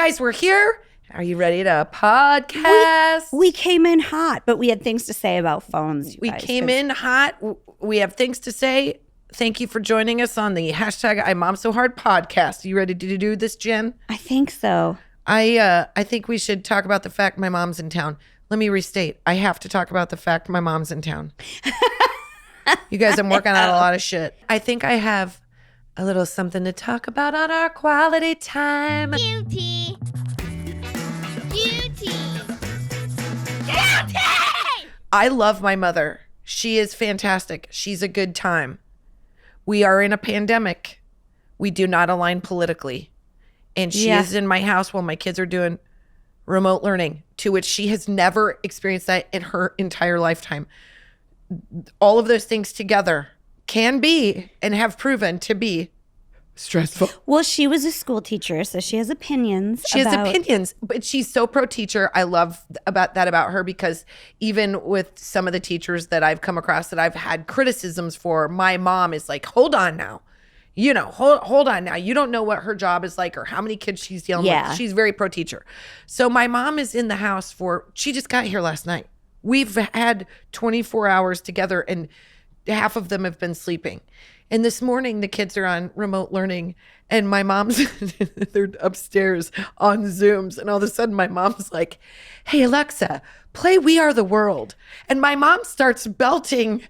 guys, we're here. Are you ready to podcast? We came in hot, but we had things to say about phones. We came in hot. We have things to say. Thank you for joining us on the hashtag I Mom So Hard podcast. You ready to do this, Jen? I think so. I think we should talk about the fact my mom's in town. Let me restate. I have to talk about the fact my mom's in town. You guys, I'm working on a lot of shit. I think I have a little something to talk about on our quality time. Guilty. I love my mother. She is fantastic. She's a good time. We are in a pandemic. We do not align politically. And she is in my house while my kids are doing remote learning, to which she has never experienced that in her entire lifetime. All of those things together can be and have proven to be stressful. Well, she was a school teacher, so she has opinions. She has opinions, but she's so pro teacher. I love about her, because even with some of the teachers that I've come across that I've had criticisms for, my mom is like, hold on now. You know, hold on now. You don't know what her job is like or how many kids she's dealing with. She's very pro teacher. So my mom is in the house she just got here last night. We've had 24 hours together and half of them have been sleeping. And this morning, the kids are on remote learning, and my mom's, they're upstairs on Zooms. And all of a sudden, my mom's like, hey, Alexa, play We Are the World. And my mom starts belting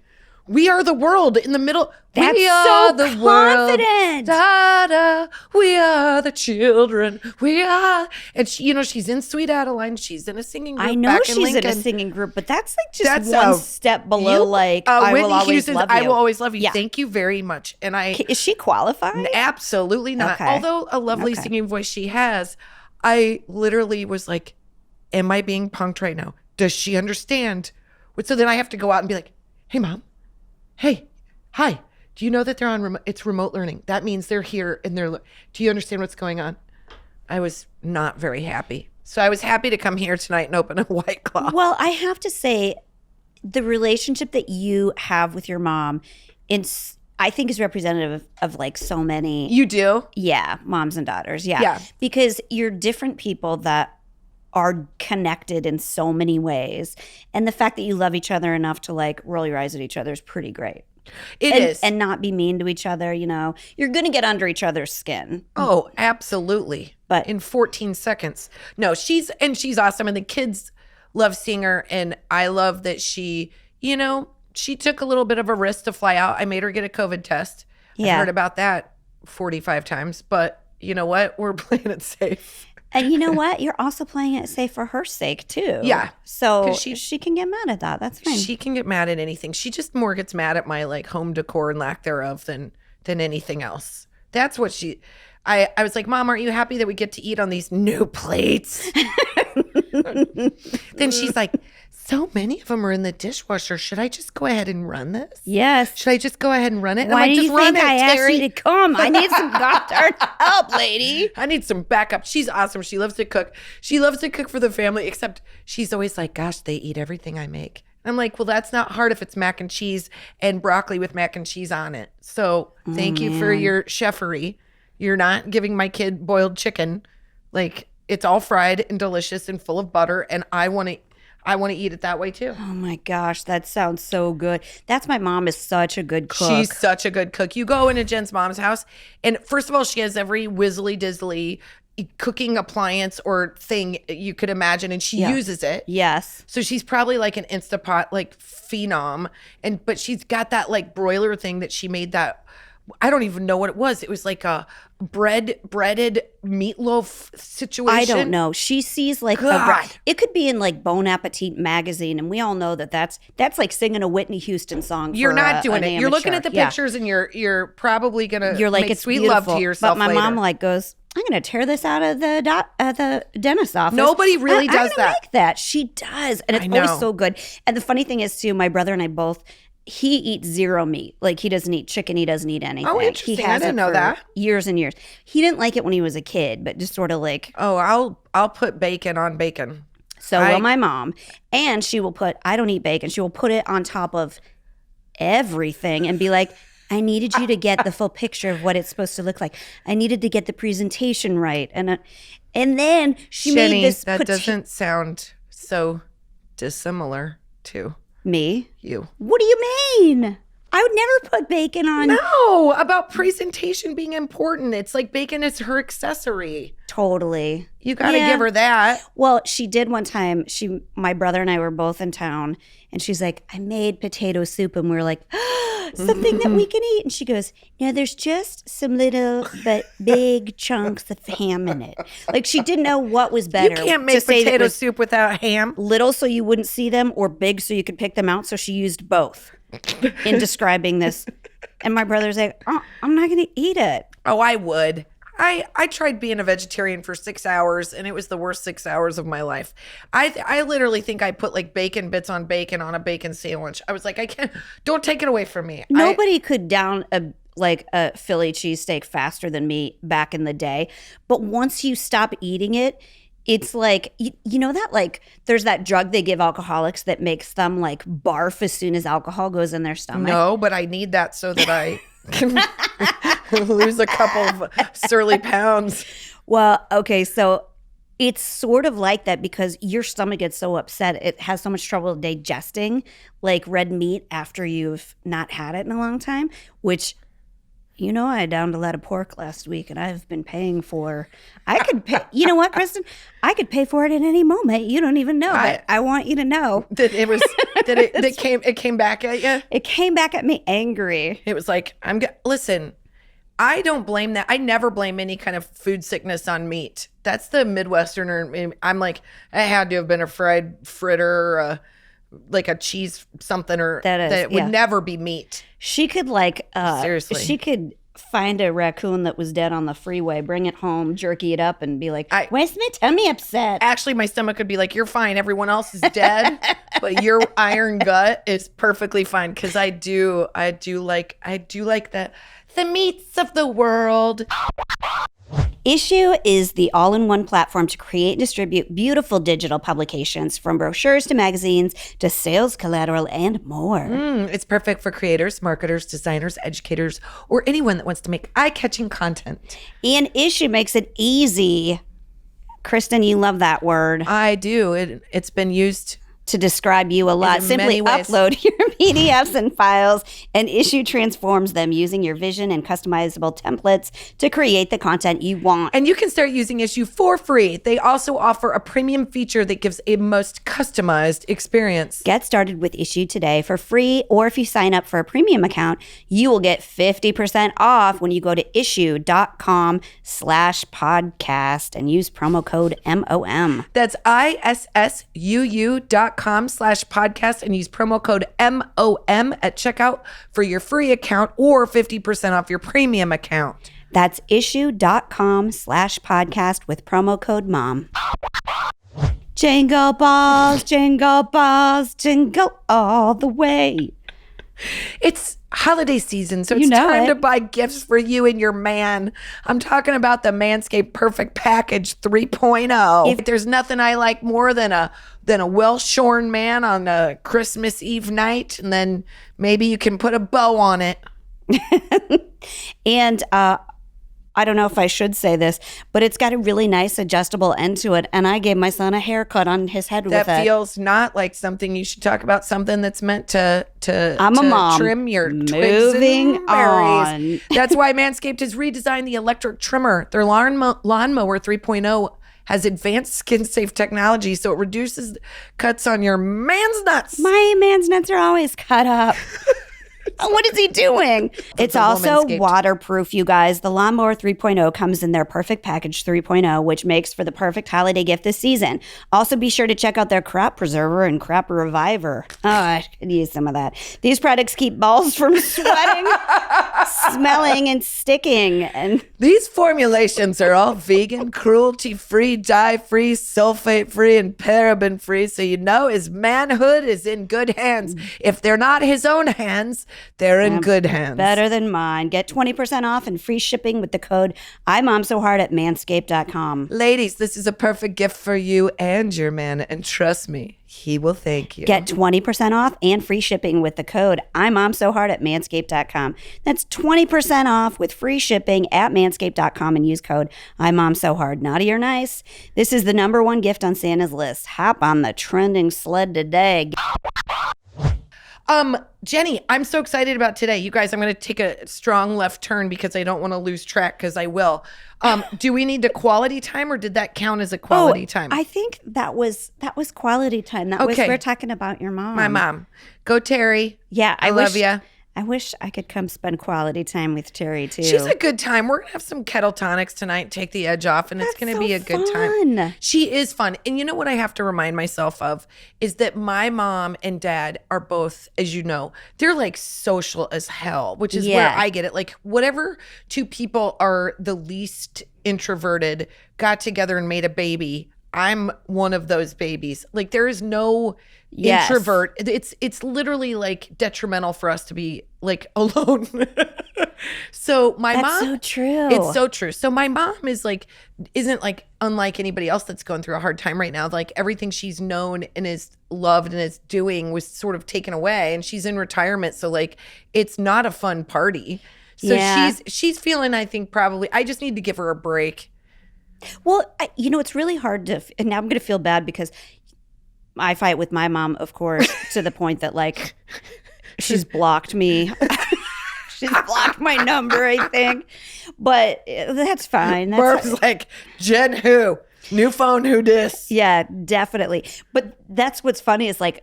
We Are the World in the middle. That's we so are the confident. World. Da-da, we are the children. We are. And she, she's in Sweet Adeline. She's in a singing group. I know back she's in in a Lincoln. singing group, but that's like just one step below I Whitney will always Houston's love you. I will always love you. Yeah. Thank you very much. And Is she qualified? Absolutely not. Okay. Although a lovely singing voice she has, I literally was like, am I being punked right now? Does she understand? So then I have to go out and be like, hey, Mom. Hey, hi. Do you know that they're on it's remote learning? That means they're here and do you understand what's going on? I was not very happy. So I was happy to come here tonight and open a White Claw. Well, I have to say, the relationship that you have with your mom, I think is representative of like so many. You do? Yeah, moms and daughters. Yeah. Yeah. Because you're different people that are connected in so many ways. And the fact that you love each other enough to like roll your eyes at each other is pretty great. It is. And not be mean to each other, You're going to get under each other's skin. Oh, absolutely. But in 14 seconds. No, she's awesome. And the kids love seeing her. And I love that she took a little bit of a risk to fly out. I made her get a COVID test. Yeah. I've heard about that 45 times. But you know what? We're playing it safe. And you know what? You're also playing it safe for her sake, too. Yeah. So she can get mad at that. That's fine. She can get mad at anything. She just more gets mad at my like home decor and lack thereof than anything else. That's what I was like, Mom, aren't you happy that we get to eat on these new plates? Then she's like, so many of them are in the dishwasher. Should I just go ahead and run this? Yes. Should I just go ahead and run it? Why do you think I asked you to come? I need some doctor help, lady. I need some backup. She's awesome. She loves to cook. She loves to cook for the family, except she's always like, gosh, they eat everything I make. I'm like, well, that's not hard if it's mac and cheese and broccoli with mac and cheese on it. So thank you for your chefery. You're not giving my kid boiled chicken. Like, it's all fried and delicious and full of butter, and I want to eat it that way too. Oh my gosh, that sounds so good. My mom is such a good cook. She's such a good cook. You go into Jen's mom's house, and first of all, she has every whizzly dizzly cooking appliance or thing you could imagine, and she uses it. Yes. So she's probably like an Instapot like phenom, but she's got that like broiler thing that she made that. I don't even know what it was. It was like a breaded meatloaf situation. I don't know. She sees like it could be in like Bon Appetit magazine, and we all know that's like singing a Whitney Houston song. You're not doing it. Amateur. You're looking at the pictures, and you're probably gonna make it's sweet beautiful. love to yourself. But my later. mom like goes, I'm gonna tear this out of the dentist's office. Nobody really does I'm that. make that. She does, and it's always so good. And the funny thing is too, my brother and I both. He eats zero meat. Like, he doesn't eat chicken. He doesn't eat anything. Oh, interesting. He has I didn't know that. Years and years. He didn't like it when he was a kid, but just sort of like. Oh, I'll put bacon on bacon. So will my mom. And she will put, I don't eat bacon. She will put it on top of everything and be like, I needed you to get the full picture of what it's supposed to look like. I needed to get the presentation right. And And then she Jenny, made this. that doesn't sound so dissimilar to Me? you. What do you mean? I would never put bacon on. No, about presentation being important. It's like bacon is her accessory. Totally. You got to give her that. Well, she did one time. My brother and I were both in town, and she's like, I made potato soup. And we were like, something that we can eat. And she goes, no, there's just some little but big chunks of ham in it. Like, she didn't know what was better. You can't make potato soup without ham. Little so you wouldn't see them, or big so you could pick them out. So she used both in describing this. And my brother's like, oh, I'm not going to eat it. Oh, I would. I tried being a vegetarian for 6 hours, and it was the worst 6 hours of my life. I literally think I put like bacon bits on bacon on a bacon sandwich. I was like, I can't. Don't take it away from me. Nobody could down a Philly cheesesteak faster than me back in the day. But once you stop eating it, it's like, you know that like there's that drug they give alcoholics that makes them like barf as soon as alcohol goes in their stomach. No, but I need that so that I can lose a couple of surly pounds. Well, okay, so it's sort of like that because your stomach gets so upset. It has so much trouble digesting like red meat after you've not had it in a long time, which, you know, I downed a lot of pork last week and I've been paying for. I could pay. You know what, Kristin? I could pay for it at any moment. You don't even know, but I want you to know that it was that it came back at you. It came back at me angry. It was like, listen, I don't blame that. I never blame any kind of food sickness on meat. That's the Midwesterner. I'm like, it had to have been a fried fritter, or like a cheese something, or that would never be meat. She could seriously. She could find a raccoon that was dead on the freeway, bring it home, jerky it up, and be like, "Where's my tummy upset?" Actually, my stomach would be like, "You're fine. Everyone else is dead, but your iron gut is perfectly fine." Because I do like the meats of the world. Issuu is the all-in-one platform to create and distribute beautiful digital publications, from brochures to magazines to sales collateral and more. It's perfect for creators, marketers, designers, educators, or anyone that wants to make eye-catching content. And Issuu makes it easy. Kristin, you love that word. I do. It's been used to describe you a lot. Simply upload your PDFs and files, and Issuu transforms them using your vision and customizable templates to create the content you want. And you can start using Issuu for free. They also offer a premium feature that gives a most customized experience. Get started with Issuu today for free, or if you sign up for a premium account, you will get 50% off when you go to issuu.com/podcast and use promo code MOM. That's ISSUU.com/podcast and use promo code MOM at checkout for your free account or 50% off your premium account. That's issuu.com/podcast with promo code MOM. Jingle balls, jingle all the way. It's holiday season, so it's time to buy gifts for you and your man. I'm talking about the Manscaped Perfect Package 3.0. If there's nothing I like more than a well-shorn man on a Christmas Eve night, and then maybe you can put a bow on it. And I don't know if I should say this, but it's got a really nice adjustable end to it. And I gave my son a haircut on his head with it. That feels not like something you should talk about, something that's meant to I'm a mom. Trim your twigs Moving and berries. on. That's why Manscaped has redesigned the electric trimmer. Their lawnmower 3.0 has advanced skin-safe technology, so it reduces cuts on your man's nuts. My man's nuts are always cut up. What is he doing? It's also waterproof, you guys. The Lawnmower 3.0 comes in their Perfect Package 3.0, which makes for the perfect holiday gift this season. Also, be sure to check out their Crop Preserver and Crop Reviver. Oh, I could use some of that. These products keep balls from sweating, smelling, and sticking. And these formulations are all vegan, cruelty-free, dye-free, sulfate-free, and paraben-free, so you know his manhood is in good hands. If they're not his own hands, They're in good hands. Better than mine. Get 20% off and free shipping with the code IMomSoHard at manscaped.com. Ladies, this is a perfect gift for you and your man. And trust me, he will thank you. Get 20% off and free shipping with the code IMomSoHard at manscaped.com. That's 20% off with free shipping at manscaped.com and use code IMomSoHard. Naughty or nice? This is the number one gift on Santa's list. Hop on the trending sled today. Jenny, I'm so excited about today. You guys, I'm going to take a strong left turn because I don't want to lose track because I will. Do we need a quality time or did that count as a quality time? I think that was quality time. That was, we're talking about your mom. My mom. Go Terry. Yeah. I love you. I wish I could come spend quality time with Terry too. She's a good time. We're going to have some kettle tonics tonight, take the edge off, and it's going to be a good time. She is fun. And you know what I have to remind myself of is that my mom and dad are both, as you know, they're like social as hell, which is where I get it. Like whatever two people are the least introverted, got together and made a baby, I'm one of those babies. Like there is no introvert. It's literally like detrimental for us to be like alone. So my mom, so true. It's so true. So my mom isn't like unlike anybody else that's going through a hard time right now. Like everything she's known and is loved and is doing was sort of taken away, and she's in retirement. So like it's not a fun party. So she's feeling, I think probably I just need to give her a break. Well, it's really hard to, and now I'm going to feel bad because I fight with my mom, of course, to the point that like she's blocked me. She's blocked my number, I think. But that's fine. Barb's like, Jen who? New phone, who dis? Yeah, definitely. But that's what's funny is like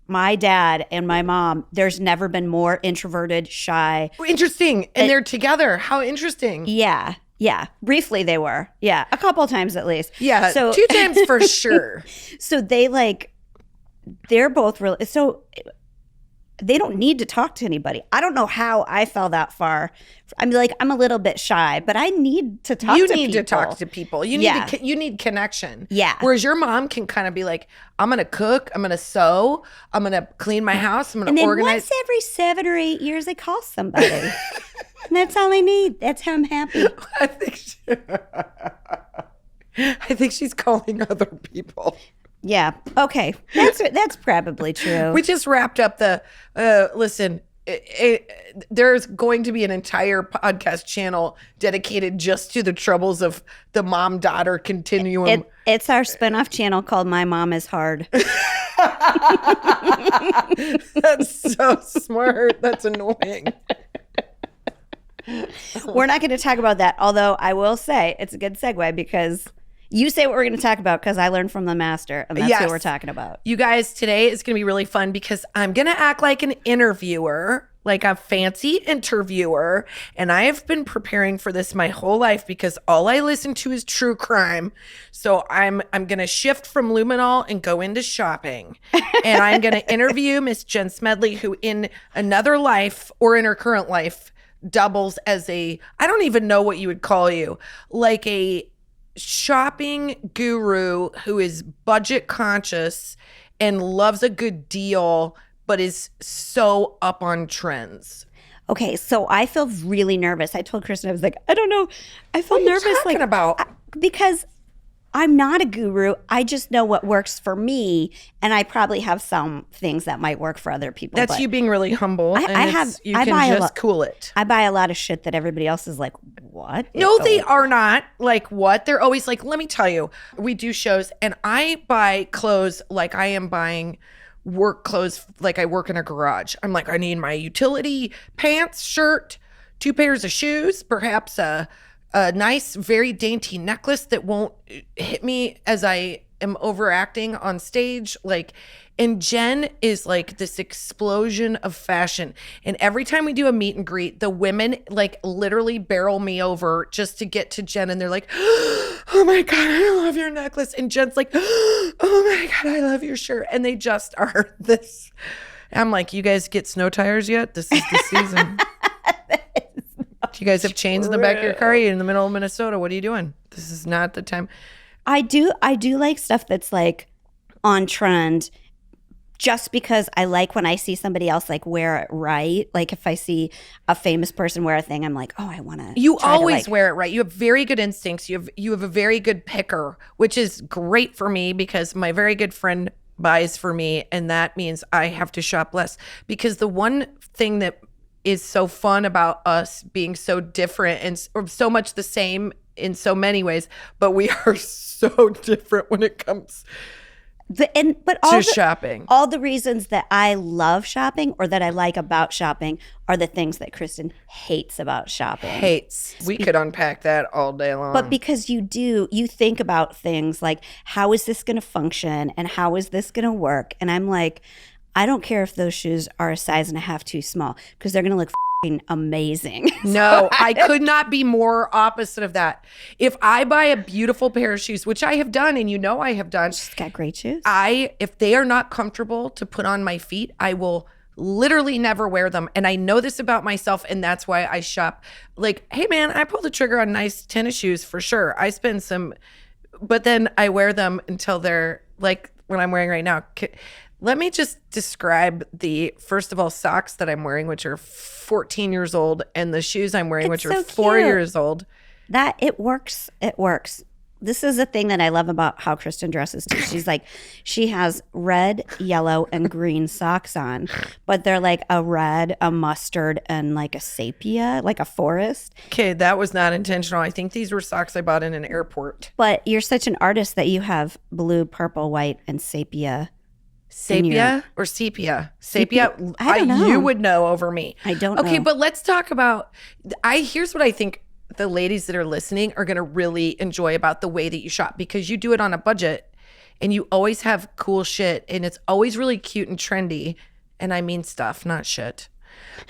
my dad and my mom, there's never been more introverted, shy. Interesting. And they're together. How interesting. Yeah. Yeah, briefly they were. Yeah, a couple of times at least. Yeah, so 2 times for sure. So they're both really, so they don't need to talk to anybody. I don't know how I fell that far. I'm like, I'm a little bit shy, but I need to talk to people. You need to talk to people. You need connection. Yeah. Whereas your mom can kind of be like, I'm going to cook, I'm going to sew, I'm going to clean my house, I'm going to organize. And then once every 7 or 8 years, I call somebody. And that's all I need. That's how I'm happy. I think she's calling other people. Yeah. Okay. That's probably true. We just wrapped up the listen. There's going to be an entire podcast channel dedicated just to the troubles of the mom-daughter continuum. It's our spinoff channel called My Mom Is Hard. That's so smart. That's annoying. We're not going to talk about that, although I will say it's a good segue because you say what we're going to talk about because I learned from the master, and that's what we're talking about. You guys, today is going to be really fun because I'm going to act like an interviewer, like a fancy interviewer, and I have been preparing for this my whole life because all I listen to is true crime. So I'm going to shift from luminol and go into shopping, and I'm going to interview Miss Jen Smedley, who in another life or in her current life doubles as I don't even know what you would call you, like a shopping guru who is budget conscious and loves a good deal, but is so up on trends. Okay, so I feel really nervous. I told Kristin, I was like, I don't know. I feel nervous. What are you talking about? Because I'm not a guru. I just know what works for me, and I probably have some things that might work for other people. That's you being really humble. You can just cool it. I buy a lot of shit that everybody else is like, what? No, they are not. Like what? They're always like, let me tell you, we do shows, and I buy clothes like I am buying work clothes like I work in a garage. I'm like, I need my utility pants, shirt, 2 pairs of shoes, perhaps a nice, very dainty necklace that won't hit me as I am overacting on stage. And Jen is like this explosion of fashion. And every time we do a meet and greet, the women like literally barrel me over just to get to Jen. And they're like, oh my God, I love your necklace. And Jen's like, oh my God, I love your shirt. And they just are this. I'm like, you guys get snow tires yet? This is the season. Do you guys have chains in the back of your car? You're in the middle of Minnesota. What are you doing? This is not the time. I do like stuff that's like on trend. just because I like when I see somebody else like wear it right. Like if I see a famous person wear a thing, I'm like, oh, I want to. You always wear it right. You have very good instincts. You have a very good picker, which is great for me because my very good friend buys for me, and that means I have to shop less. Because the one thing that is so fun about us being so different and so much the same in so many ways, but we are so different when it comes to shopping. All the reasons that I love shopping or that I like about shopping are the things that Kristin hates about shopping. Hates. We could unpack that all day long. But because you think about things like, how is this going to function and how is this going to work? And I'm like, I don't care if those shoes are a size and a half too small because they're going to look amazing. No, I could not be more opposite of that. If I buy a beautiful pair of shoes, which I have done, and I have done. She's got great shoes. If they are not comfortable to put on my feet, I will literally never wear them. And I know this about myself, and that's why I shop. Like, hey man, I pull the trigger on nice tennis shoes for sure. I spend some, but then I wear them until they're like what I'm wearing right now. Let me just describe first of all, socks that I'm wearing, which are 14 years old, and the shoes I'm wearing, which are 4 years old. That it works. It works. This is a thing that I love about how Kristin dresses too. She's like, she has red, yellow, and green socks on, but they're like a red, a mustard, and like a sepia, like a forest. Okay, that was not intentional. I think these were socks I bought in an airport. But you're such an artist that you have blue, purple, white, and sepia. Sepia or sepia? Sepia. I don't know. You would know over me. I don't know. Okay, but let's talk about. Here's what I think the ladies that are listening are going to really enjoy about the way that you shop, because you do it on a budget, and you always have cool shit, and it's always really cute and trendy. And I mean stuff, not shit.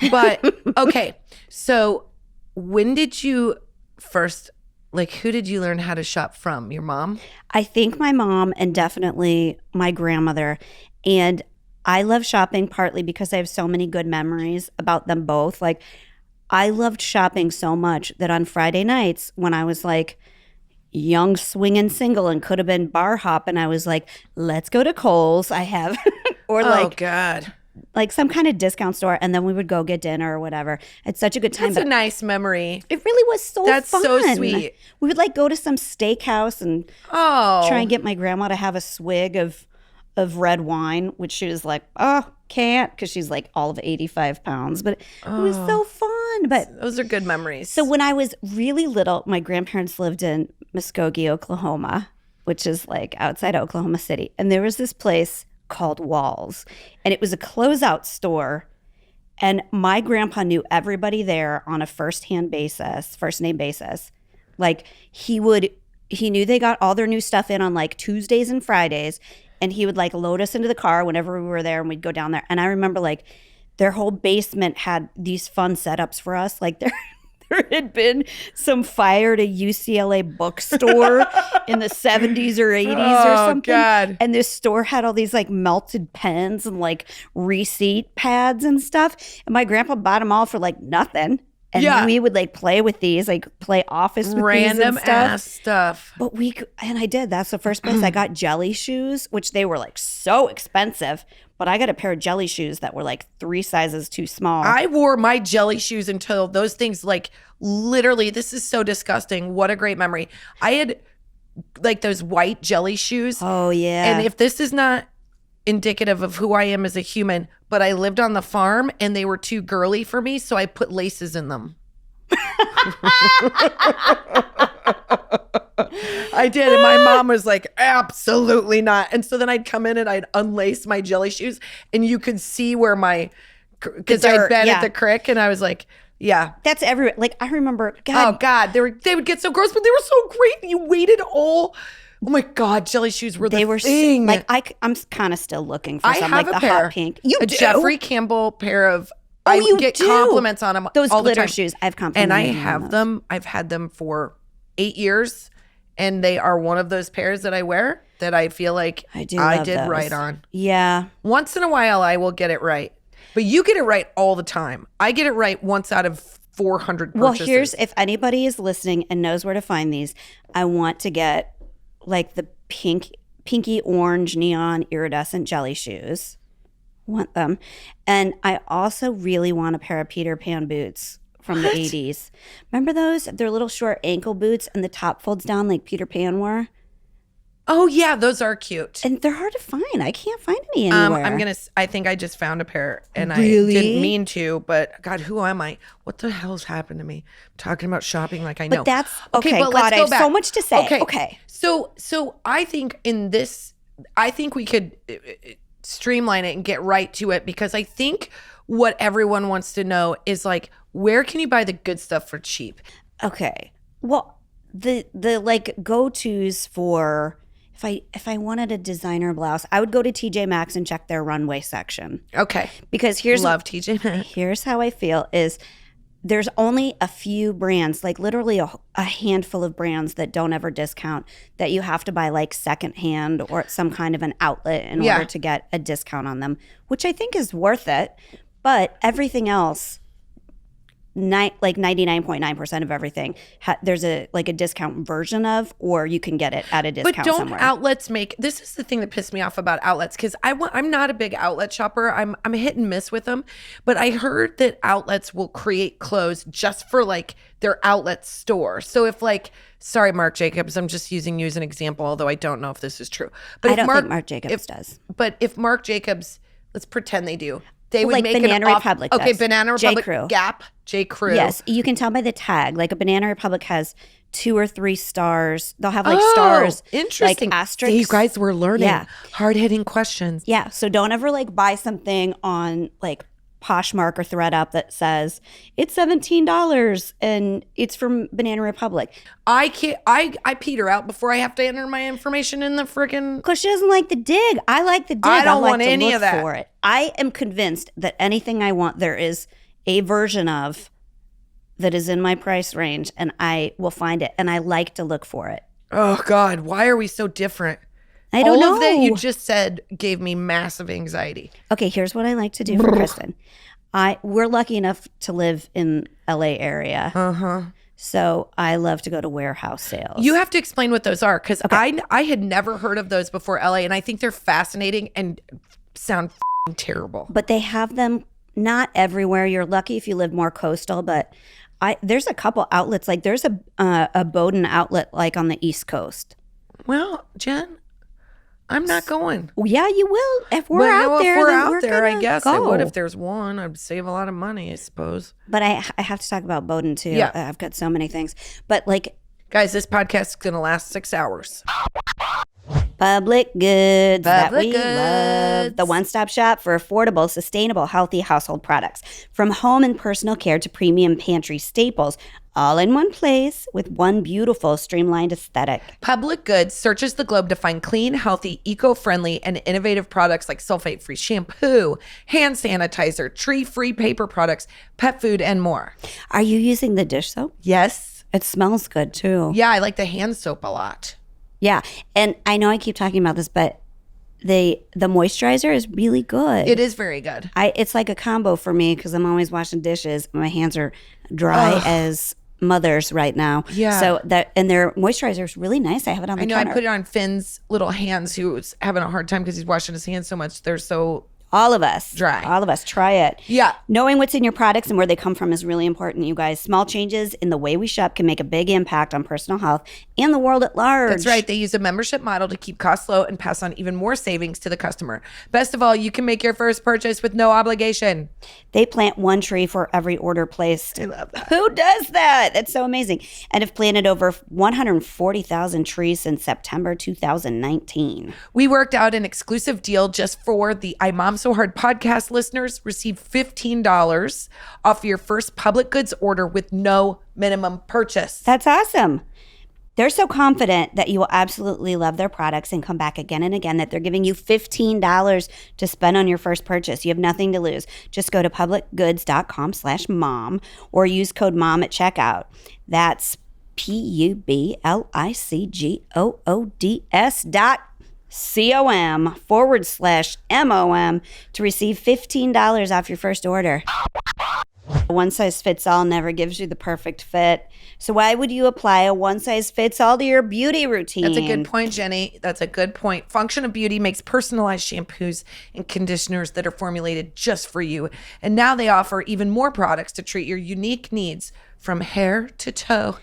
But okay, so when did you first? Like, who did you learn how to shop from? Your mom? I think my mom and definitely my grandmother. And I love shopping partly because I have so many good memories about them both. Like, I loved shopping so much that on Friday nights when I was like young, swinging single and could have been bar hopping, I was like, let's go to Kohl's. I have, or oh God. Like some kind of discount store, and then we would go get dinner or whatever. It's such a good time. That's a nice memory. It really was so fun. That's so sweet. We would like go to some steakhouse and try and get my grandma to have a swig of red wine, which she was like, oh, can't, because she's like all of 85 pounds. But it was so fun. But those are good memories. So when I was really little, my grandparents lived in Muskogee, Oklahoma, which is like outside Oklahoma City. And there was this place called Walls, and it was a closeout store, and my grandpa knew everybody there on a first name basis. Like he knew they got all their new stuff in on like Tuesdays and Fridays, and he would like load us into the car whenever we were there, and we'd go down there. And I remember like their whole basement had these fun setups for us. Like there had been some fire at a UCLA bookstore in the 70s or 80s or something. God. And this store had all these like melted pens and like receipt pads and stuff. And my grandpa bought them all for like nothing. And we would like play with these, like play office with random these and stuff. Ass stuff. But I did. That's the first place I got jelly shoes, which they were like so expensive. But I got a pair of jelly shoes that were like 3 sizes too small. I wore my jelly shoes until those things like literally, this is so disgusting. What a great memory. I had like those white jelly shoes. Oh, yeah. And if this is not indicative of who I am as a human, but I lived on the farm and they were too girly for me, so I put laces in them. I did, and my mom was like, absolutely not. And so then I'd come in and I'd unlace my jelly shoes, and you could see where because I'd been at the creek, and I was like, yeah. That's everywhere. Like, I remember, God. Oh, God. They would get so gross, but they were so great. You waited all... Oh, my God. Jelly shoes were the thing. Like, I'm kind of still looking for some, like the pair. hot pink. You do? Jeffrey Campbell pair of... I get compliments on them those all the glitter time. shoes. I've complimented and I have them. I've had them for 8 years, and they are one of those pairs that I wear that I feel like I did those. Right on. Yeah. Once in a while, I will get it right. But you get it right all the time. I get it right once out of 400 purchases. Well, if anybody is listening and knows where to find these, I want to get like the pinky orange neon iridescent jelly shoes. Want them. And I also really want a pair of Peter Pan boots from the 80s. Remember those? They're little short ankle boots and the top folds down like Peter Pan wore. Oh yeah, those are cute. And they're hard to find. I can't find any anywhere. I think I just found a pair and Really? I didn't mean to, but God, who am I? What the hell's happened to me? I'm talking about shopping like I know. But that's okay. but God, let's I go have back. so much to say. Okay. So I think I think we could streamline it and get right to it, because I think what everyone wants to know is like, where can you buy the good stuff for cheap? Okay. Well, the like go-tos for if I wanted a designer blouse, I would go to TJ Maxx and check their runway section. Okay. Because love TJ Maxx. Here's how I feel is there's only a few brands, like literally a handful of brands that don't ever discount, that you have to buy like secondhand or at some kind of an outlet in order to get a discount on them, which I think is worth it. But everything else, like 99.9% of everything, there's a discount version of, or you can get it at a discount somewhere. But don't outlets make, this is the thing that pissed me off about outlets, because I'm not a big outlet shopper. I'm hit and miss with them. But I heard that outlets will create clothes just for like their outlet store. So if like, sorry, Marc Jacobs, I'm just using you as an example, although I don't know if this is true. But I don't think Marc Jacobs does. But if Marc Jacobs, let's pretend they do. They would like make Banana Republic does. Okay, Banana Republic, J.Crew. Gap, J.Crew. Yes, you can tell by the tag. Like a Banana Republic has 2 or 3 stars. They'll have like stars. Interesting. Like asterisks. See, you guys were learning. Yeah. Hard-hitting questions. Yeah, so don't ever like buy something on like Poshmark or ThredUp that says it's $17 and it's from Banana Republic. I peter out before I have to enter my information in the freaking. Because she doesn't like the dig. I like the dig. I don't like want to any look of that. For it. I am convinced that anything I want, there is a version of that is in my price range, and I will find it, and I like to look for it. Oh God, why are we so different? I don't know. All of that you just said gave me massive anxiety. Okay, here's what I like to do for Kristin. We're lucky enough to live in LA area. Uh-huh. So I love to go to warehouse sales. You have to explain what those are, because I had never heard of those before LA, and I think they're fascinating and sound terrible. But they have them not everywhere. You're lucky if you live more coastal, but there's a couple outlets. Like there's a Bowdoin outlet like on the East Coast. Well, Jen, I'm not going. Well, yeah, you will. If we're out there, I guess I would. If there's one, I'd save a lot of money, I suppose. But I have to talk about Bowdoin too. Yeah. I've got so many things. But like, guys, this podcast is going to last 6 hours. Public Goods that Public we Goods. love. The one-stop shop for affordable, sustainable, healthy household products. From home and personal care to premium pantry staples, all in one place with one beautiful, streamlined aesthetic. Public Goods searches the globe to find clean, healthy, eco-friendly, and innovative products like sulfate-free shampoo, hand sanitizer, tree-free paper products, pet food, and more. Are you using the dish soap? Yes. It smells good too. Yeah, I like the hand soap a lot. Yeah. And I know I keep talking about this, but the moisturizer is really good. It is very good. It's like a combo for me because I'm always washing dishes. My hands are dry as mother's right now. Yeah. So and their moisturizer is really nice. I have it on the counter. I put it on Finn's little hands, who's having a hard time because he's washing his hands so much. They're so all of us. Dry. All of us. Try it. Yeah. Knowing what's in your products and where they come from is really important, you guys. Small changes in the way we shop can make a big impact on personal health and the world at large. That's right. They use a membership model to keep costs low and pass on even more savings to the customer. Best of all, you can make your first purchase with no obligation. They plant one tree for every order placed. I love that. Who does that? That's so amazing. And have planted over 140,000 trees since September 2019. We worked out an exclusive deal just for the I Mom So Hard podcast listeners. Receive $15 off your first Public Goods order with no minimum purchase. That's awesome. They're so confident that you will absolutely love their products and come back again and again that they're giving you $15 to spend on your first purchase. You have nothing to lose. Just go to publicgoods.com/mom or use code MOM at checkout. That's publicgoods.com/MOM to receive $15 off your first order. One size fits all never gives you the perfect fit. So why would you apply a one size fits all to your beauty routine? That's a good point, Jenny. That's a good point. Function of Beauty makes personalized shampoos and conditioners that are formulated just for you. And now they offer even more products to treat your unique needs from hair to toe.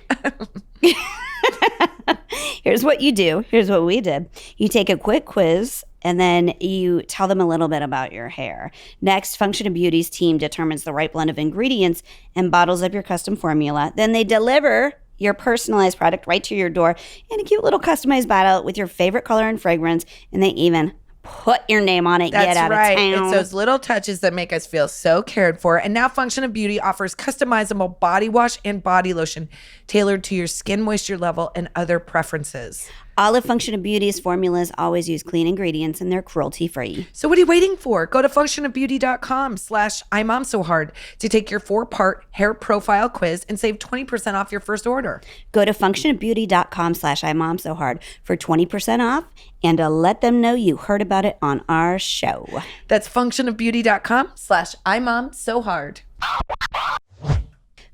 Here's what you do. Here's what we did. You take a quick quiz and then you tell them a little bit about your hair. Next, Function of Beauty's team determines the right blend of ingredients and bottles up your custom formula. Then they deliver your personalized product right to your door in a cute little customized bottle with your favorite color and fragrance. And they even put your name on it. That's Get out right. of town. It's those little touches that make us feel so cared for. And now Function of Beauty offers customizable body wash and body lotion tailored to your skin moisture level and other preferences. All of Function of Beauty's formulas always use clean ingredients and they're cruelty-free. So what are you waiting for? Go to functionofbeauty.com/ImMomSoHard to take your 4-part hair profile quiz and save 20% off your first order. Go to functionofbeauty.com/ImMomSoHard for 20% off and to let them know you heard about it on our show. That's functionofbeauty.com/ImMomSoHard.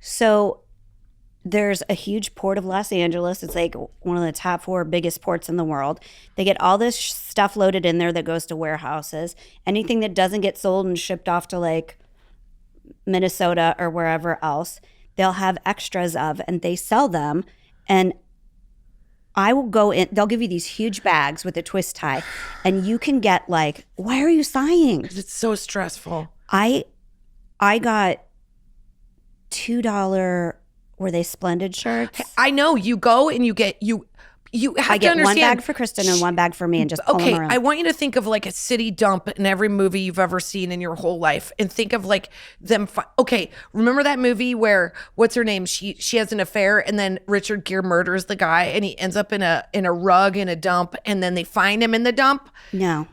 So there's a huge port of Los Angeles. It's like one of the top 4 biggest ports in the world. They get all this stuff loaded in there that goes to warehouses. Anything that doesn't get sold and shipped off to like Minnesota or wherever else, they'll have extras of and they sell them. And I will go in, they'll give you these huge bags with a twist tie and you can get like, why are you sighing? It's so stressful. I got $2, were they Splendid shirts? I know. You go and you get, you have I to get understand. one bag for Kristin and one bag for me and just pull Okay, them around. I want you to think of like a city dump in every movie you've ever seen in your whole life, and think of like them. Okay, remember that movie where what's her name? She has an affair, and then Richard Gere murders the guy, and he ends up in a rug in a dump, and then they find him in the dump. No.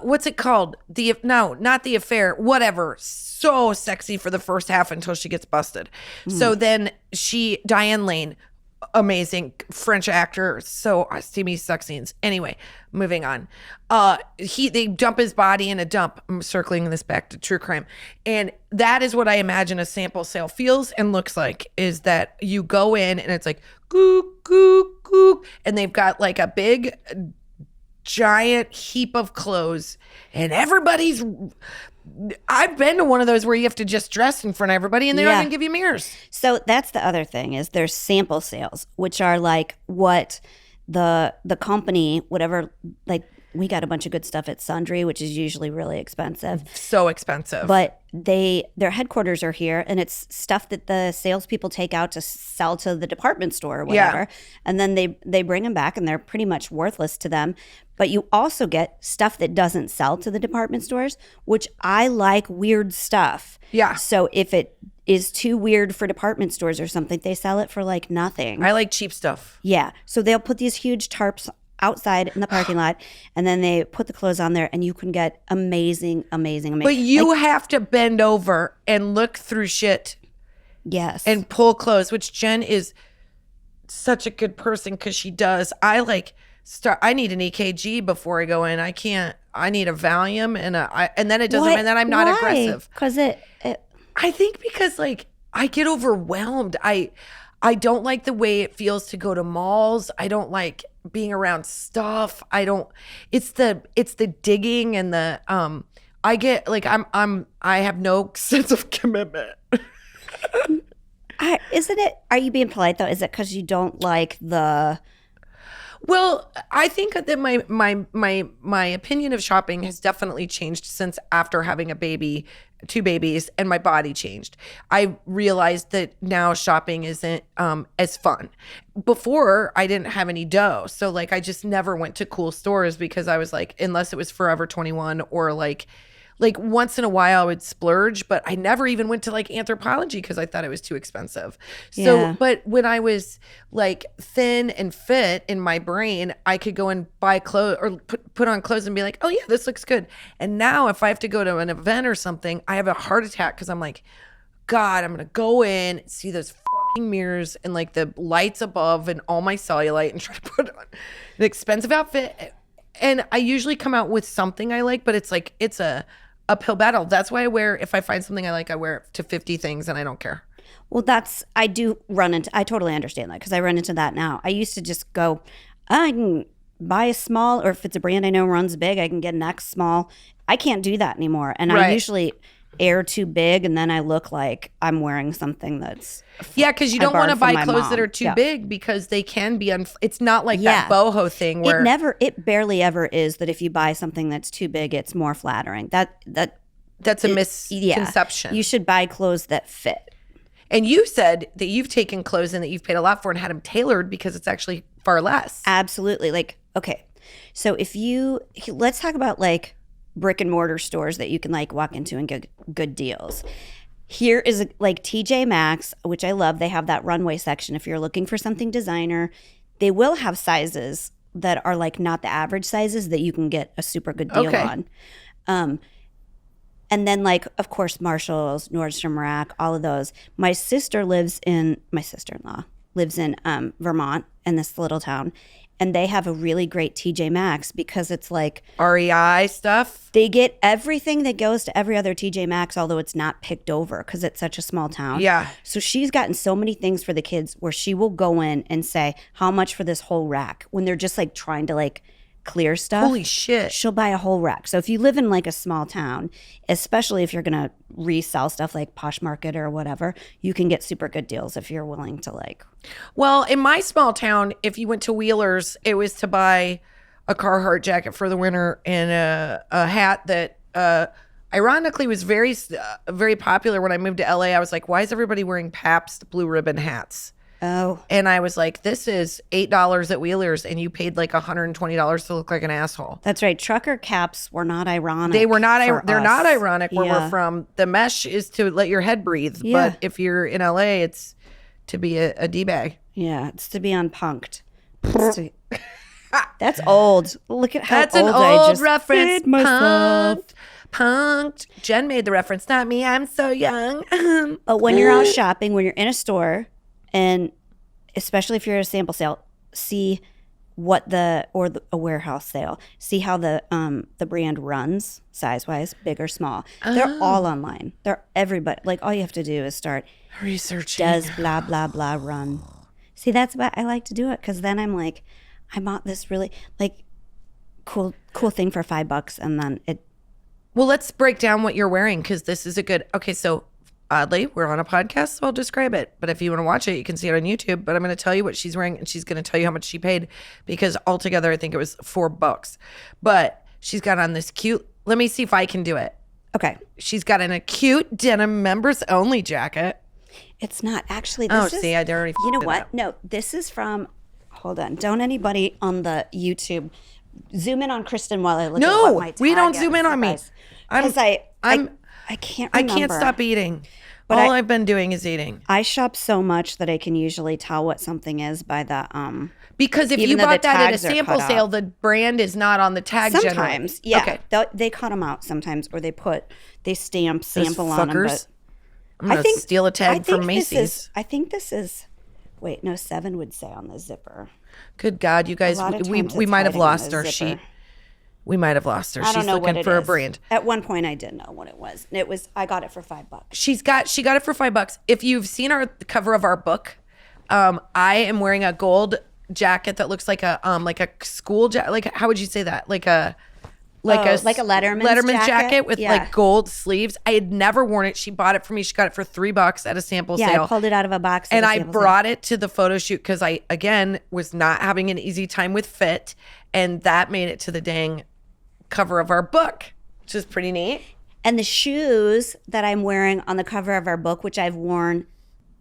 What's it called? Not The Affair. Whatever. So sexy for the first half until she gets busted. So then Diane Lane. Amazing French actor, so steamy sex scenes. Anyway, moving on. They dump his body in a dump. I'm circling this back to true crime, and that is what I imagine a sample sale feels and looks like. Is that you go in and it's like goo goo goo, and they've got like a big giant heap of clothes, and everybody's. I've been to one of those where you have to just dress in front of everybody and they don't even give you mirrors. So that's the other thing is there's sample sales, which are like what the company, whatever, like we got a bunch of good stuff at Sundry, which is usually really expensive. So expensive. But their headquarters are here and it's stuff that the salespeople take out to sell to the department store or whatever. Yeah. And then they bring them back and they're pretty much worthless to them. But you also get stuff that doesn't sell to the department stores, which I like weird stuff. Yeah. So if it is too weird for department stores or something, they sell it for like nothing. I like cheap stuff. Yeah. So they'll put these huge tarps outside in the parking lot and then they put the clothes on there and you can get amazing. But you have to bend over and look through shit. Yes. And pull clothes, which Jen is such a good person because she does. I need an EKG before I go in. I need a Valium and then it doesn't, and then I'm not aggressive. Because I think because like I get overwhelmed. I don't like the way it feels to go to malls. I don't like being around stuff. It's the digging and the I get like I have no sense of commitment. Isn't it? Are you being polite though? Is it because you don't like the? Well, I think that my opinion of shopping has definitely changed since after having a baby, 2 babies, and my body changed. I realized that now shopping isn't as fun. Before, I didn't have any dough, so like I just never went to cool stores because I was like, unless it was Forever 21 or like once in a while I would splurge, but I never even went to like Anthropologie because I thought it was too expensive. So, Yeah. But when I was like thin and fit in my brain, I could go and buy clothes or put on clothes and be like, oh yeah, this looks good. And now if I have to go to an event or something, I have a heart attack because I'm like, God, I'm going to go in, see those fucking mirrors and like the lights above and all my cellulite and try to put on an expensive outfit. And I usually come out with something I like, but it's like, it's a uphill battle. That's why if I find something I like, I wear it to 50 things and I don't care. Well, I totally understand that because I run into that now. I used to just go, I can buy a small, or if it's a brand I know runs big, I can get an X small. I can't do that anymore. And I usually air too big and then I look like I'm wearing something that's because you don't want to buy clothes that are too big because they can be it's not like that boho thing where it barely ever is that if you buy something that's too big it's more flattering. That's a misconception. You should buy clothes that fit. And you said that you've taken clothes in that you've paid a lot for and had them tailored because it's actually far less. Absolutely. Like, okay, so let's talk about like brick and mortar stores that you can like walk into and get good deals. Here is like TJ Maxx, which I love. They have that runway section. If you're looking for something designer, they will have sizes that are like not the average sizes that you can get a super good deal on. And then like, of course, Marshalls, Nordstrom Rack, all of those. My sister-in-law lives in Vermont in this little town. And they have a really great TJ Maxx because it's like REI stuff. They get everything that goes to every other TJ Maxx, although it's not picked over because it's such a small town. Yeah. So she's gotten so many things for the kids where she will go in and say, how much for this whole rack? When they're just like trying to like clear stuff. Holy shit. She'll buy a whole rack. So if you live in like a small town, especially if you're going to resell stuff like Posh Market or whatever, you can get super good deals if you're willing to like. Well, in my small town, if you went to Wheeler's, it was to buy a Carhartt jacket for the winter and a hat that ironically was very, very popular when I moved to LA. I was like, why is everybody wearing Pabst blue ribbon hats? Oh. And I was like, this is $8 at Wheeler's and you paid like $120 to look like an asshole. That's right. Trucker caps were not ironic. They're not ironic where we're from. The mesh is to let your head breathe. Yeah. But if you're in LA, it's to be a D-bag. Yeah, it's to be unpunked. That's old. Look at how That's an old reference. Punked. Punked. Jen made the reference, not me. I'm so young. But when you're out shopping, when you're in a store, and especially if you're at a sample sale, see a warehouse sale. See how the brand runs size-wise, big or small. They're all online. They're everybody. Like all you have to do is start researching. Does blah blah blah run? See, that's why I like to do it because then I'm like, I bought this really like cool thing for $5, and then it. Well, let's break down what you're wearing because this is a good. Okay, so. Oddly, we're on a podcast, so I'll describe it. But if you want to watch it, you can see it on YouTube. But I'm going to tell you what she's wearing, and she's going to tell you how much she paid because altogether, I think it was $4. But she's got on this cute. Let me see if I can do it. Okay. She's got in a cute denim members only jacket. It's not actually. I already. You know what? No, this is from. Hold on. Don't anybody on the YouTube zoom in on Kristin while I look at what my tag we don't is, zoom in on me. Because I can't remember. I can't stop eating. But all I've been doing is eating. I shop so much that I can usually tell what something is by the because if you bought that at a sample sale, the brand is not on the tag. Sometimes, generally. Yeah. Okay. They cut them out sometimes, or they stamp sample on them. But I'm gonna steal a tag from Macy's. I think this is. Wait, no, 7 would say on the zipper. Good God, you guys, we might have lost her. We might have lost her. I don't know looking for a brand. At one point, I didn't know what it was. I got it for $5. She got it for $5. If you've seen the cover of our book, I am wearing a gold jacket that looks like a school jacket. Like how would you say that? Like a Letterman's jacket with like gold sleeves. I had never worn it. She bought it for me. She got it for $3 at a sample sale. Yeah, I pulled it out of a box. And I brought it to the photo shoot because I, again, was not having an easy time with fit. And that made it to the dang cover of our book, which is pretty neat. And the shoes that I'm wearing on the cover of our book, which I've worn.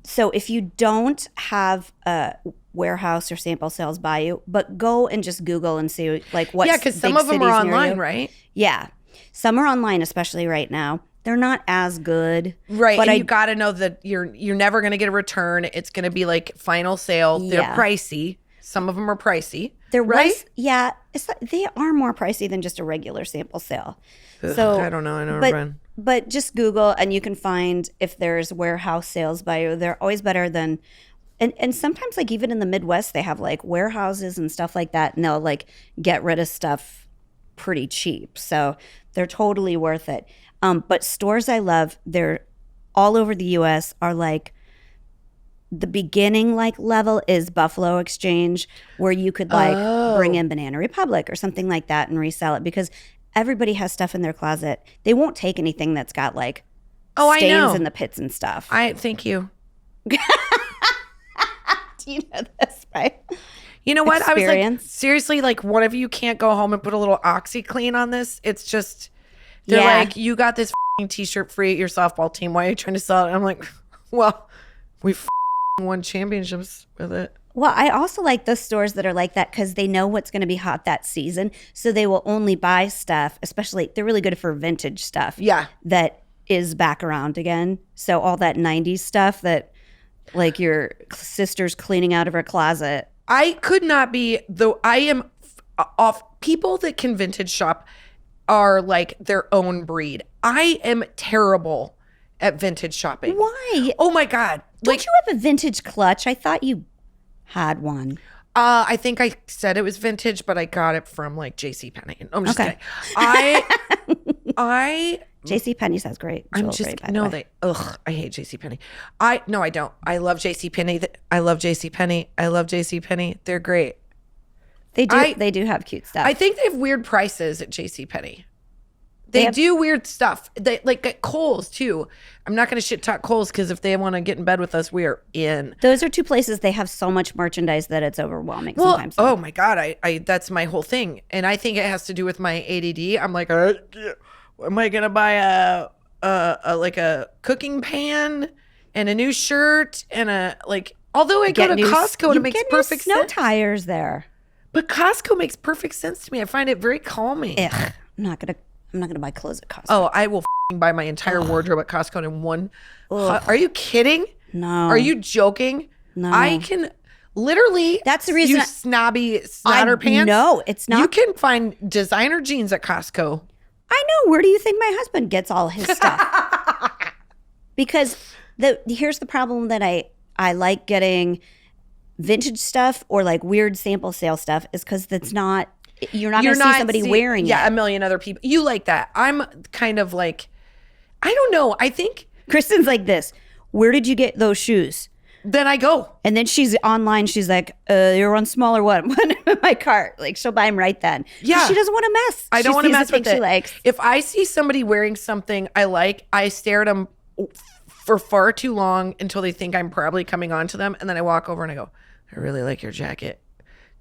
So if you don't have a warehouse or sample sales by you, but go and just Google and see like what. Yeah, because some of them are online, right? Yeah, some are online, especially right now. They're not as good, right? But you got to know that you're never going to get a return. It's going to be like final sale. They're pricey. Some of them are pricey. They're right. Yeah, they are more pricey than just a regular sample sale. So I don't know. I never been. But just Google and you can find if there's warehouse sales by you. They're always better than. And sometimes like even in the Midwest they have like warehouses and stuff like that, and they'll like get rid of stuff pretty cheap. So they're totally worth it. But stores I love, they're all over the U.S. are like the beginning like level is Buffalo Exchange, where you could like bring in Banana Republic or something like that and resell it, because everybody has stuff in their closet. They won't take anything that's got like stains in the pits and stuff. Thank you. Do you know this, right? You know what? Experience. I was like, seriously, like one of you can't go home and put a little OxyClean on this. It's just, they're like, you got this t-shirt free at your softball team. Why are you trying to sell it? And I'm like, well, we won championships with it. Well, I also like the stores that are like that because they know what's going to be hot that season. So they will only buy stuff, especially, they're really good for vintage stuff. Yeah. That is back around again. So all that 90s stuff that like your sister's cleaning out of her closet. I could not be, though I am off, people that can vintage shop are like their own breed. I am terrible at vintage shopping. Why? Oh my God. Don't you have a vintage clutch? I thought you had one. I think I said it was vintage, but I got it from like JCPenney. No, I'm just kidding. JCPenney's has great jewelry, by the way. I hate JCPenney. I don't. I love JCPenney. I love JCPenney. I love JCPenney. They're great. They do have cute stuff. I think they have weird prices at JCPenney. They do weird stuff. They like at Kohl's too. I'm not going to shit talk Kohl's because if they want to get in bed with us, we are in. Those are two places they have so much merchandise that it's overwhelming sometimes. Oh my God. I that's my whole thing. And I think it has to do with my ADD. I'm like, am I going to buy a cooking pan and a new shirt and although I go to Costco and it makes perfect sense. Snow tires there. But Costco makes perfect sense to me. I find it very calming. Ugh, I'm not gonna buy clothes at Costco. Oh, I will buy my entire wardrobe at Costco in one. Are you kidding? No. Are you joking? No. I can literally. That's the reason. You snobby snotter pants. No, it's not. You can find designer jeans at Costco. I know. Where do you think my husband gets all his stuff? Because here's the problem that I like getting vintage stuff or like weird sample sale stuff is because it's not. You're not going to see somebody wearing it. Yeah, a million other people. You like that. I'm kind of like, I don't know. I think. Kristin's like this. Where did you get those shoes? Then I go. And then she's online. She's like, you're on smaller one in my cart. Like she'll buy them right then. Yeah. She doesn't want to mess. I don't want to mess with it. She likes. If I see somebody wearing something I like, I stare at them for far too long until they think I'm probably coming on to them. And then I walk over and I go, I really like your jacket.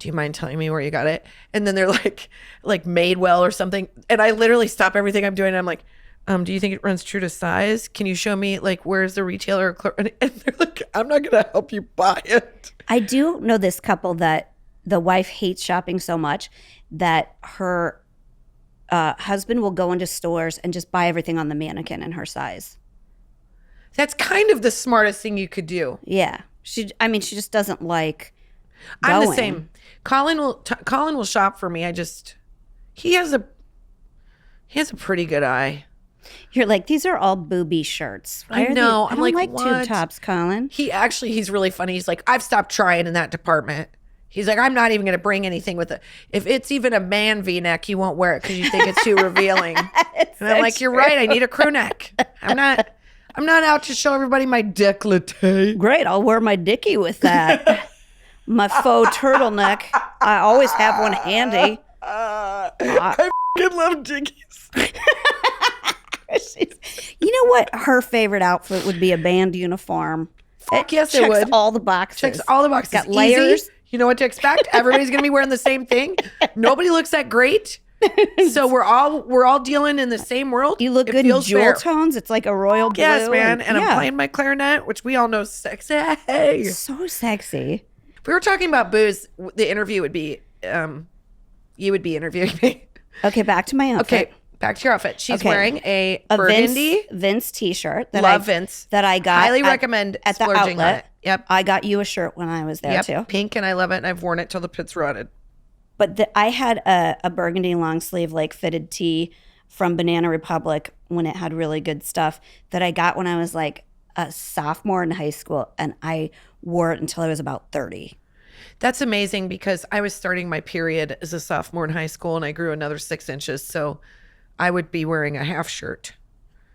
Do you mind telling me where you got it? And then they're like made well or something. And I literally stop everything I'm doing. And I'm like, do you think it runs true to size? Can you show me like, where's the retailer? And they're like, I'm not going to help you buy it. I do know this couple that the wife hates shopping so much that her husband will go into stores and just buy everything on the mannequin in her size. That's kind of the smartest thing you could do. Yeah. She just doesn't like I'm going. the same. Colin will shop for me. He has a pretty good eye. You're like, these are all booby shirts. I know. I don't like tube tops, Colin. He's really funny. He's like, I've stopped trying in that department. He's like, I'm not even going to bring anything with it. If it's even a man V-neck, you won't wear it because you think it's too revealing. And I'm like, you're right. I need a crew neck. I'm not out to show everybody my décolleté. Great. I'll wear my dickie with that. My faux turtleneck. I always have one handy. I fucking love dickies. You know what? Her favorite outfit would be a band uniform. Yes, it would. Checks all the boxes. Checks all the boxes. Got layers. Easy. You know what to expect. Everybody's going to be wearing the same thing. Nobody looks that great. So we're all dealing in the same world. You look good in jewel tones. It's like a royal blue. Yes, man. And I'm playing my clarinet, which we all know is sexy. So sexy. If we were talking about booze, the interview would be, you would be interviewing me. Okay, back to my outfit. Okay, back to your outfit. She's wearing a burgundy Vince t-shirt. Vince. That I got. Highly recommend at the splurging on outlet. it. Yep. I got you a shirt when I was there too. Pink, and I love it. And I've worn it till the pit's rotted. But I had a burgundy long sleeve like fitted tee from Banana Republic when it had really good stuff that I got when I was like a sophomore in high school, and I wore it until I was about 30. That's amazing because I was starting my period as a sophomore in high school and I grew another 6 inches. So I would be wearing a half shirt.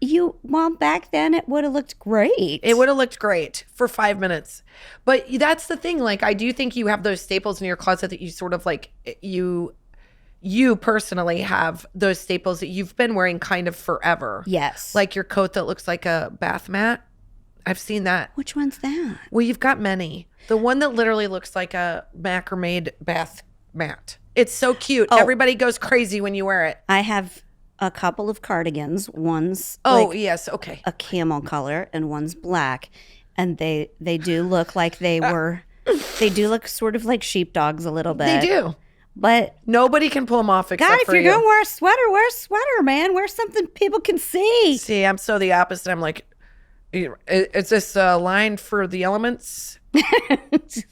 Well, back then it would have looked great. It would have looked great for 5 minutes. But that's the thing. Like, I do think you have those staples in your closet that you sort of like, you personally have those staples that you've been wearing kind of forever. Yes. Like your coat that looks like a bath mat. I've seen that. Which one's that? Well, you've got many. The one that literally looks like a macrame bath mat. It's so cute. Everybody goes crazy when you wear it. I have a couple of cardigans. One's yes, okay. a camel color and one's black. And they do look like they do look sort of like sheepdogs a little bit. They do. But nobody can pull them off except God, if for you're you. going to wear a sweater, man. Wear something people can see. See, I'm so the opposite. I'm like, is this line for the elements?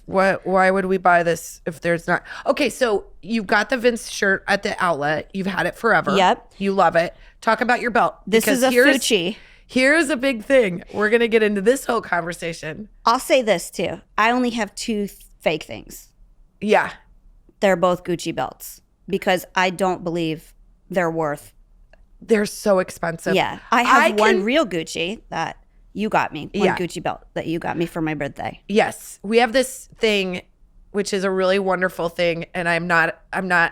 Why would we buy this if there's not? Okay, so you've got the Vince shirt at the outlet. You've had it forever. Yep. You love it. Talk about your belt. This is a Fucci. Here's a big thing. We're going to get into this whole conversation. I'll say this too. I only have two fake things. Yeah. They're both Gucci belts because I don't believe they're worth. They're so expensive. Yeah. I have one real Gucci that you got me. One Gucci belt that you got me for my birthday. Yes. We have this thing, which is a really wonderful thing. And I'm not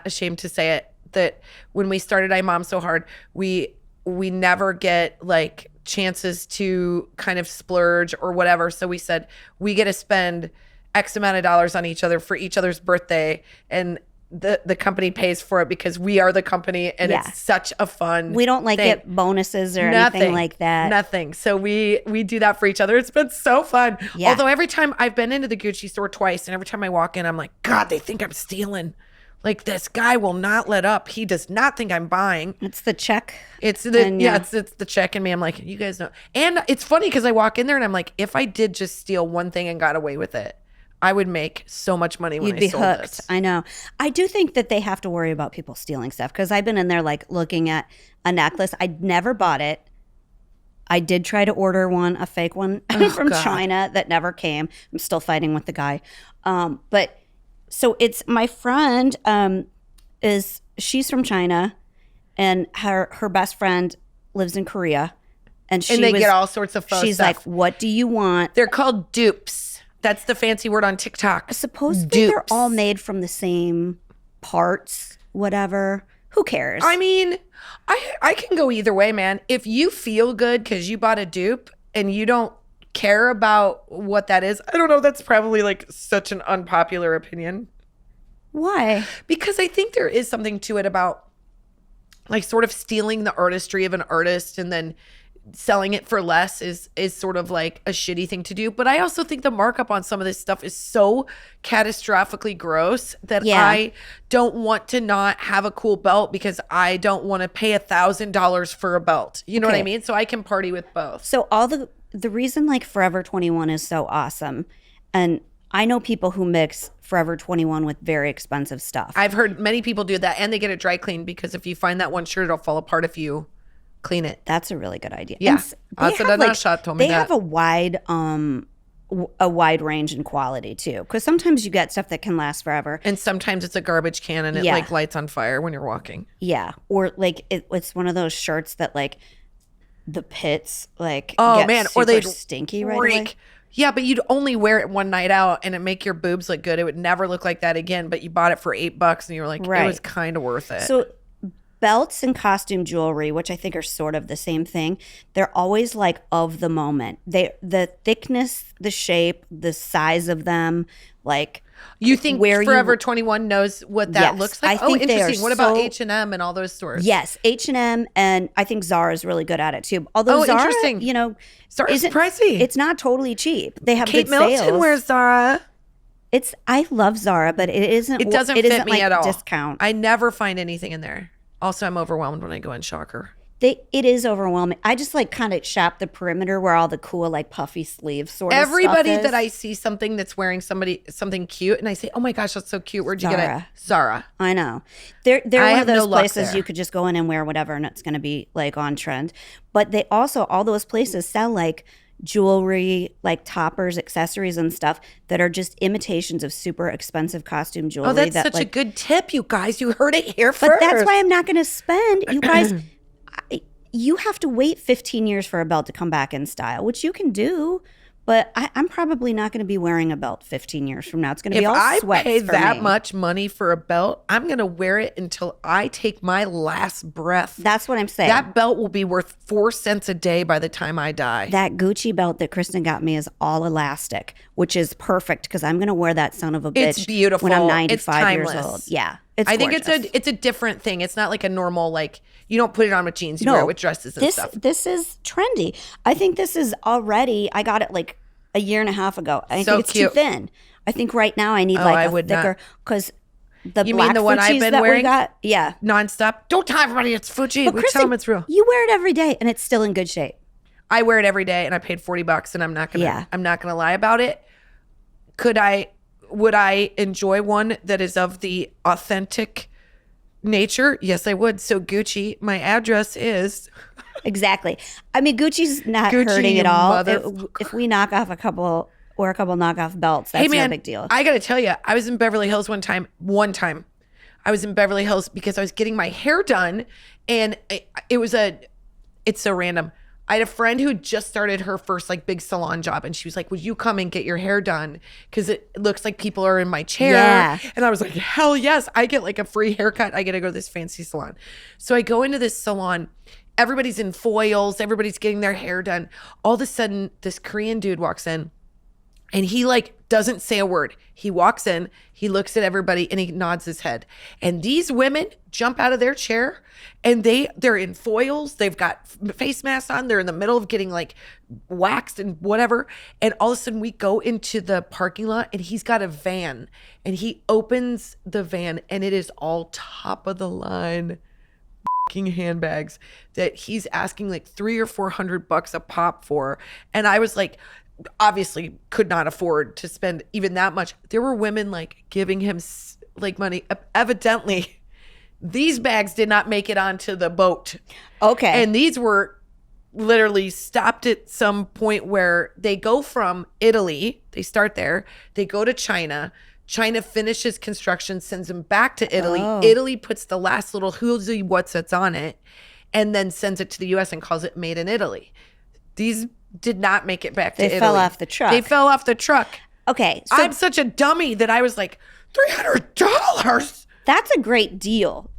ashamed to say it, that when we started I Mom So Hard, we never get like chances to kind of splurge or whatever. So we said, we get to spend X amount of dollars on each other for each other's birthday, and the company pays for it because we are the company, and it's such a fun we don't like thing. Get bonuses or anything like that. Nothing. So we do that for each other. It's been so fun. Yeah. Although every time I've been into the Gucci store twice, and every time I walk in, I'm like, God, they think I'm stealing. Like, this guy will not let up. He does not think I'm buying. It's the check. It's the check in me. I'm like, you guys know. And it's funny because I walk in there and I'm like, if I did just steal one thing and got away with it, I would make so much money when You'd be sold hooked. this. I know. I do think that they have to worry about people stealing stuff because I've been in there like looking at a necklace. I never bought it. I did try to order one, a fake one from China that never came. I'm still fighting with the guy. But so it's my friend she's from China and her best friend lives in Korea. And they get all sorts of faux She's stuff. like, what do you want? They're called dupes. That's the fancy word on TikTok. Supposedly they're all made from the same parts, whatever. Who cares? I mean, I can go either way, man. If you feel good because you bought a dupe and you don't care about what that is, I don't know. That's probably like such an unpopular opinion. Why? Because I think there is something to it about like sort of stealing the artistry of an artist and then selling it for less is sort of like a shitty thing to do. But I also think the markup on some of this stuff is so catastrophically gross that I don't want to not have a cool belt because I don't want to pay $1,000 for a belt. You know what I mean? So I can party with both. So all the reason like Forever 21 is so awesome, and I know people who mix Forever 21 with very expensive stuff. I've heard many people do that, and they get it dry cleaned because if you find that one shirt, it'll fall apart if you clean it. That's a really good idea. Yeah. They have a wide range in quality too, because sometimes you get stuff that can last forever, and sometimes it's a garbage can and it like lights on fire when you're walking. Yeah, or like it's one of those shirts that like the pits like or they stinky right away. Yeah, but you'd only wear it one night out and it make your boobs look good. It would never look like that again. But you bought it for $8 and you were like, it was kind of worth it. So belts and costume jewelry, which I think are sort of the same thing, they're always like of the moment. The thickness, the shape, the size of them, like you think Forever 21 knows what that looks like? I think interesting. What about H&M and all those stores? Yes, H&M, and I think Zara is really good at it too. Although Zara, interesting. You know, Zara's pricey. It's not totally cheap. They have Kate good Middleton sales. wears Zara. I love Zara, but it isn't. It doesn't fit me like at all. Discount. I never find anything in there. Also, I'm overwhelmed when I go in. Shocker. It is overwhelming. I just like kind of shop the perimeter where all the cool like puffy sleeves sort of Everybody stuff is. that I see something that's wearing something cute and I say, oh my gosh, that's so cute. Where'd you get it? Zara. I know. They're one of those places you could just go in and wear whatever and it's going to be like on trend. But they also, all those places sell like jewelry, like toppers, accessories and stuff that are just imitations of super expensive costume jewelry. Oh, that's such a good tip, you guys. You heard it here first. But that's why I'm not going to spend. You guys, you have to wait 15 years for a belt to come back in style, which you can do. But I'm probably not going to be wearing a belt 15 years from now. It's going to be all sweats. If I pay that me. much money for a belt, I'm going to wear it until I take my last breath. That's what I'm saying. That belt will be worth 4 cents a day by the time I die. That Gucci belt that Kristin got me is all elastic, which is perfect because I'm going to wear that son of a bitch. It's beautiful. When I'm 95 years timeless. old. Yeah. I think it's a different thing. It's not like a normal, like, you don't put it on with jeans. You wear it with dresses and stuff. This is trendy. I think this is already, I got it like a year and a half ago. I think it's too thin. I think right now I need like a thicker, because the you black mean the one I've been wearing? Yeah. Nonstop. Don't tell everybody it's Fuji. We tell them it's real. You wear it every day and it's still in good shape. I wear it every day and I paid $40 and I'm not gonna lie about it. Would I enjoy one that is of the authentic nature? Yes, I would. So Gucci, my address is Exactly. I mean, Gucci's not hurting at all. If we knock off a couple knockoff belts, that's no big deal. I got to tell you, I was in Beverly Hills one time. I was in Beverly Hills because I was getting my hair done, and it's so random. I had a friend who just started her first like big salon job, and she was like, would you come and get your hair done? Because it looks like people are in my chair. Yeah. And I was like, hell yes, I get like a free haircut. I get to go to this fancy salon. So I go into this salon. Everybody's in foils. Everybody's getting their hair done. All of a sudden, this Korean dude walks in, and he like doesn't say a word. He walks in, he looks at everybody, and he nods his head. And these women jump out of their chair, and they're in foils. They've got face masks on. They're in the middle of getting like waxed and whatever. And all of a sudden, we go into the parking lot, and he's got a van, and he opens the van, and it is all top of the line handbags that he's asking like $300 or $400 a pop for. And I was like, obviously could not afford to spend even that much. There were women like giving him like money. Evidently, these bags did not make it onto the boat. Okay. And these were literally stopped at some point where they go from Italy, they start there, they go to China. China finishes construction, sends them back to Italy. Oh. Italy puts the last little who's what's that's on it, and then sends it to the U.S. and calls it made in Italy. These did not make it back to Italy. They fell off the truck. They fell off the truck. Okay. So I'm such a dummy that I was like, $300? That's a great deal.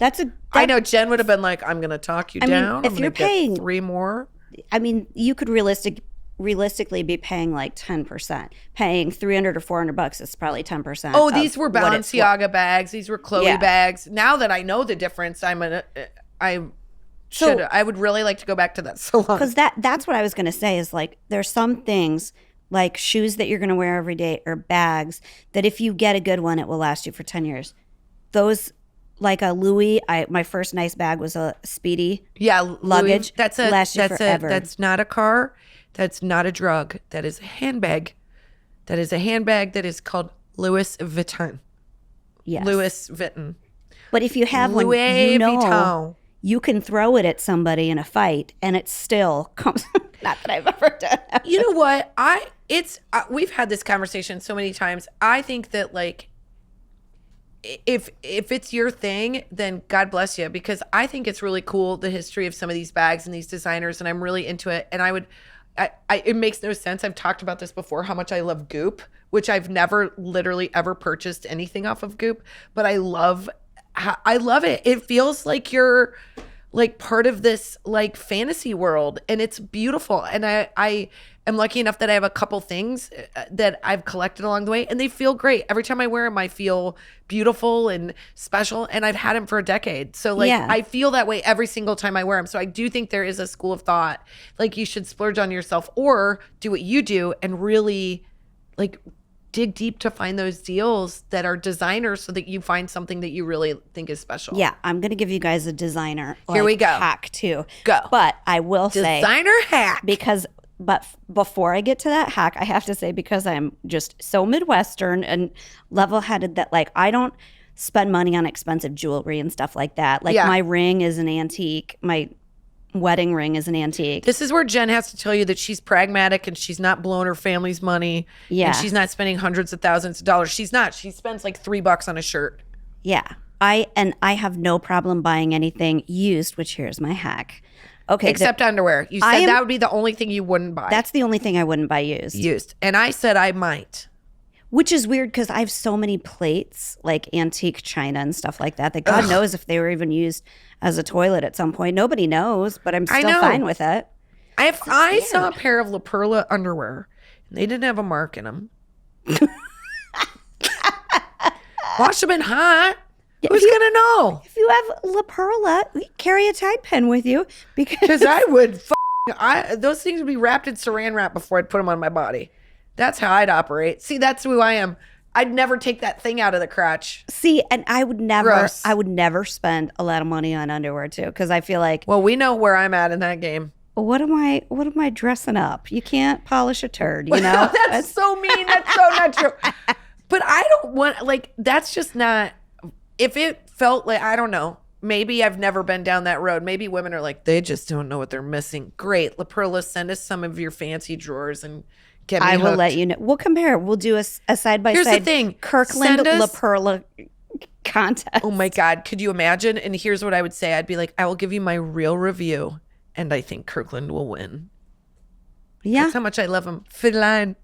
I know Jen would have been like, I'm going to talk you down. If you're paying 3 more. I mean, you could realistically be paying like 10%. Paying $300 or $400 is probably 10%. Oh, these were Balenciaga bags. These were Chloe bags. Now that I know the difference, I would really like to go back to that salon. Because that's what I was going to say is like there's some things like shoes that you're going to wear every day or bags that if you get a good one, it will last you for 10 years. Those like a Louis, my first nice bag was a Speedy luggage. Louis, forever. That's not a car. That's not a drug. That is a handbag. That is a handbag that is called Louis Vuitton. Yes. Louis Vuitton. But if you have one, Vuitton. You can throw it at somebody in a fight and it still comes. Not that I've ever done that. You know what? We've had this conversation so many times. I think that like, if it's your thing, then God bless you, because I think it's really cool, the history of some of these bags and these designers, and I'm really into it. And it makes no sense. I've talked about this before, how much I love Goop, which I've never literally ever purchased anything off of Goop, but I love it. It feels like you're like part of this like fantasy world, and it's beautiful. And I am lucky enough that I have a couple things that I've collected along the way, and they feel great. Every time I wear them, I feel beautiful and special, and I've had them for a decade. So like I feel that way every single time I wear them. So I do think there is a school of thought, like you should splurge on yourself or do what you do and really like dig deep to find those deals that are designers so that you find something that you really think is special. Yeah, I'm going to give you guys a designer Here we go. hack too. Go. But I will say designer hack. But before I get to that hack, I have to say, because I'm just so Midwestern and level-headed that like I don't spend money on expensive jewelry and stuff like that. Like my ring is an antique. My wedding ring is an antique. This is where Jen has to tell you that she's pragmatic and she's not blowing her family's money. Yeah. And she's not spending hundreds of thousands of dollars. She's not. She spends like $3 on a shirt. Yeah. I have no problem buying anything used, which here's my hack. Okay. Except underwear. You said that would be the only thing you wouldn't buy. That's the only thing I wouldn't buy used. And I said I might. Which is weird because I have so many plates, like antique china and stuff like that God knows if they were even used as a toilet at some point. Nobody knows, but I'm still fine with it. I saw a pair of La Perla underwear. And they didn't have a mark in them. Wash them in hot. Who's going to know? If you have La Perla, carry a Tide pen with you. Because I would those things would be wrapped in saran wrap before I'd put them on my body. That's how I'd operate. See, that's who I am. I'd never take that thing out of the crotch. See, and I would never spend a lot of money on underwear too, because I feel like, well, we know where I'm at in that game. What am I dressing up? You can't polish a turd, you know? That's so mean. That's so not true. But I don't want, like, that's just not, if it felt like, I don't know, maybe I've never been down that road. Maybe women are like, they just don't know what they're missing. Great. La Perla, send us some of your fancy drawers and get me I will hooked. let you know. We'll compare. We'll do a side-by-side. Here's the thing. Kirkland La Perla contest. Oh my God. Could you imagine? And here's what I would say. I'd be like, I will give you my real review. And I think Kirkland will win. Yeah. That's how much I love him. Feline.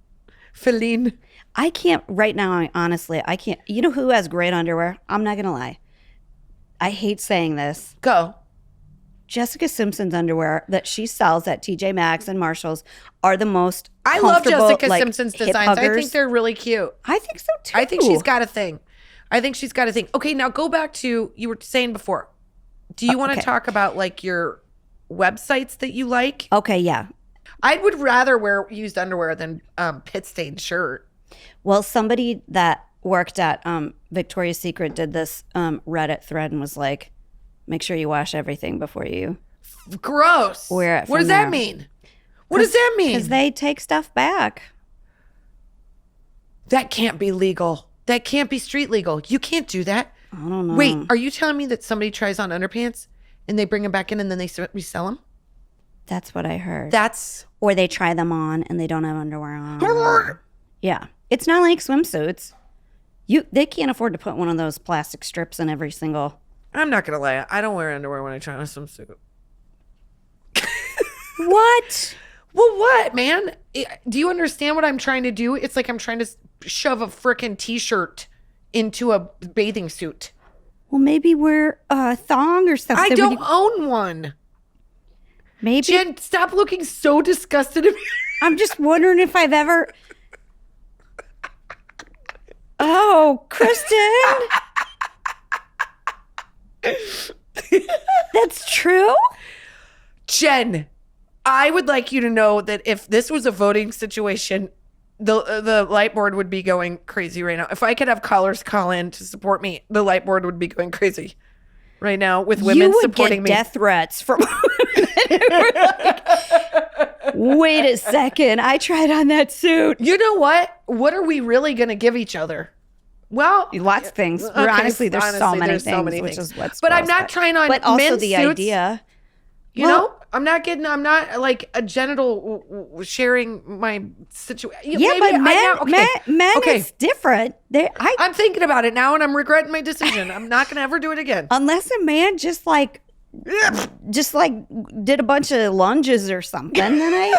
I can't, right now, honestly, I can't. You know who has great underwear? I'm not going to lie. I hate saying this. Go. Jessica Simpson's underwear that she sells at TJ Maxx and Marshall's are the most I love Jessica like, Simpson's designs. I think they're really cute. I think so too. I think she's got a thing. Okay, now go back to, you were saying before. Do you want to talk about like your websites that you like? Okay, yeah. I would rather wear used underwear than pit stained shirt. Well, somebody that worked at Victoria's Secret did this Reddit thread and was like, make sure you wash everything before you gross wear it. What does that mean? What does that mean? Because they take stuff back. That can't be legal. That can't be street legal. You can't do that. I don't know. Wait, are you telling me that somebody tries on underpants and they bring them back in and then they resell them? That's what I heard. Or they try them on and they don't have underwear on. Yeah. It's not like swimsuits. They can't afford to put one of those plastic strips in every single. I'm not going to lie. I don't wear underwear when I try on a swimsuit. What? Well, what, man? Do you understand what I'm trying to do? It's like I'm trying to shove a frickin' t-shirt into a bathing suit. Well, maybe wear a thong or something. I don't own one. Maybe. Jen, stop looking so disgusted at me. I'm just wondering if I've ever. Oh, Kristin. That's true? Jen, I would like you to know that if this was a voting situation, the light board would be going crazy right now. If I could have callers call in to support me, the light board would be going crazy right now with women supporting me. You would get death threats from wait a second. I tried on that suit. You know what? What are we really going to give each other? Well, lots of things. Okay, honestly, there's so many things, which is what's but gross, I'm not trying on but also men's the suits. idea. You know, I'm not like a genital sharing my situation. Yeah, but men it's different. I'm thinking about it now and I'm regretting my decision. I'm not going to ever do it again. Unless a man just like did a bunch of lunges or something, then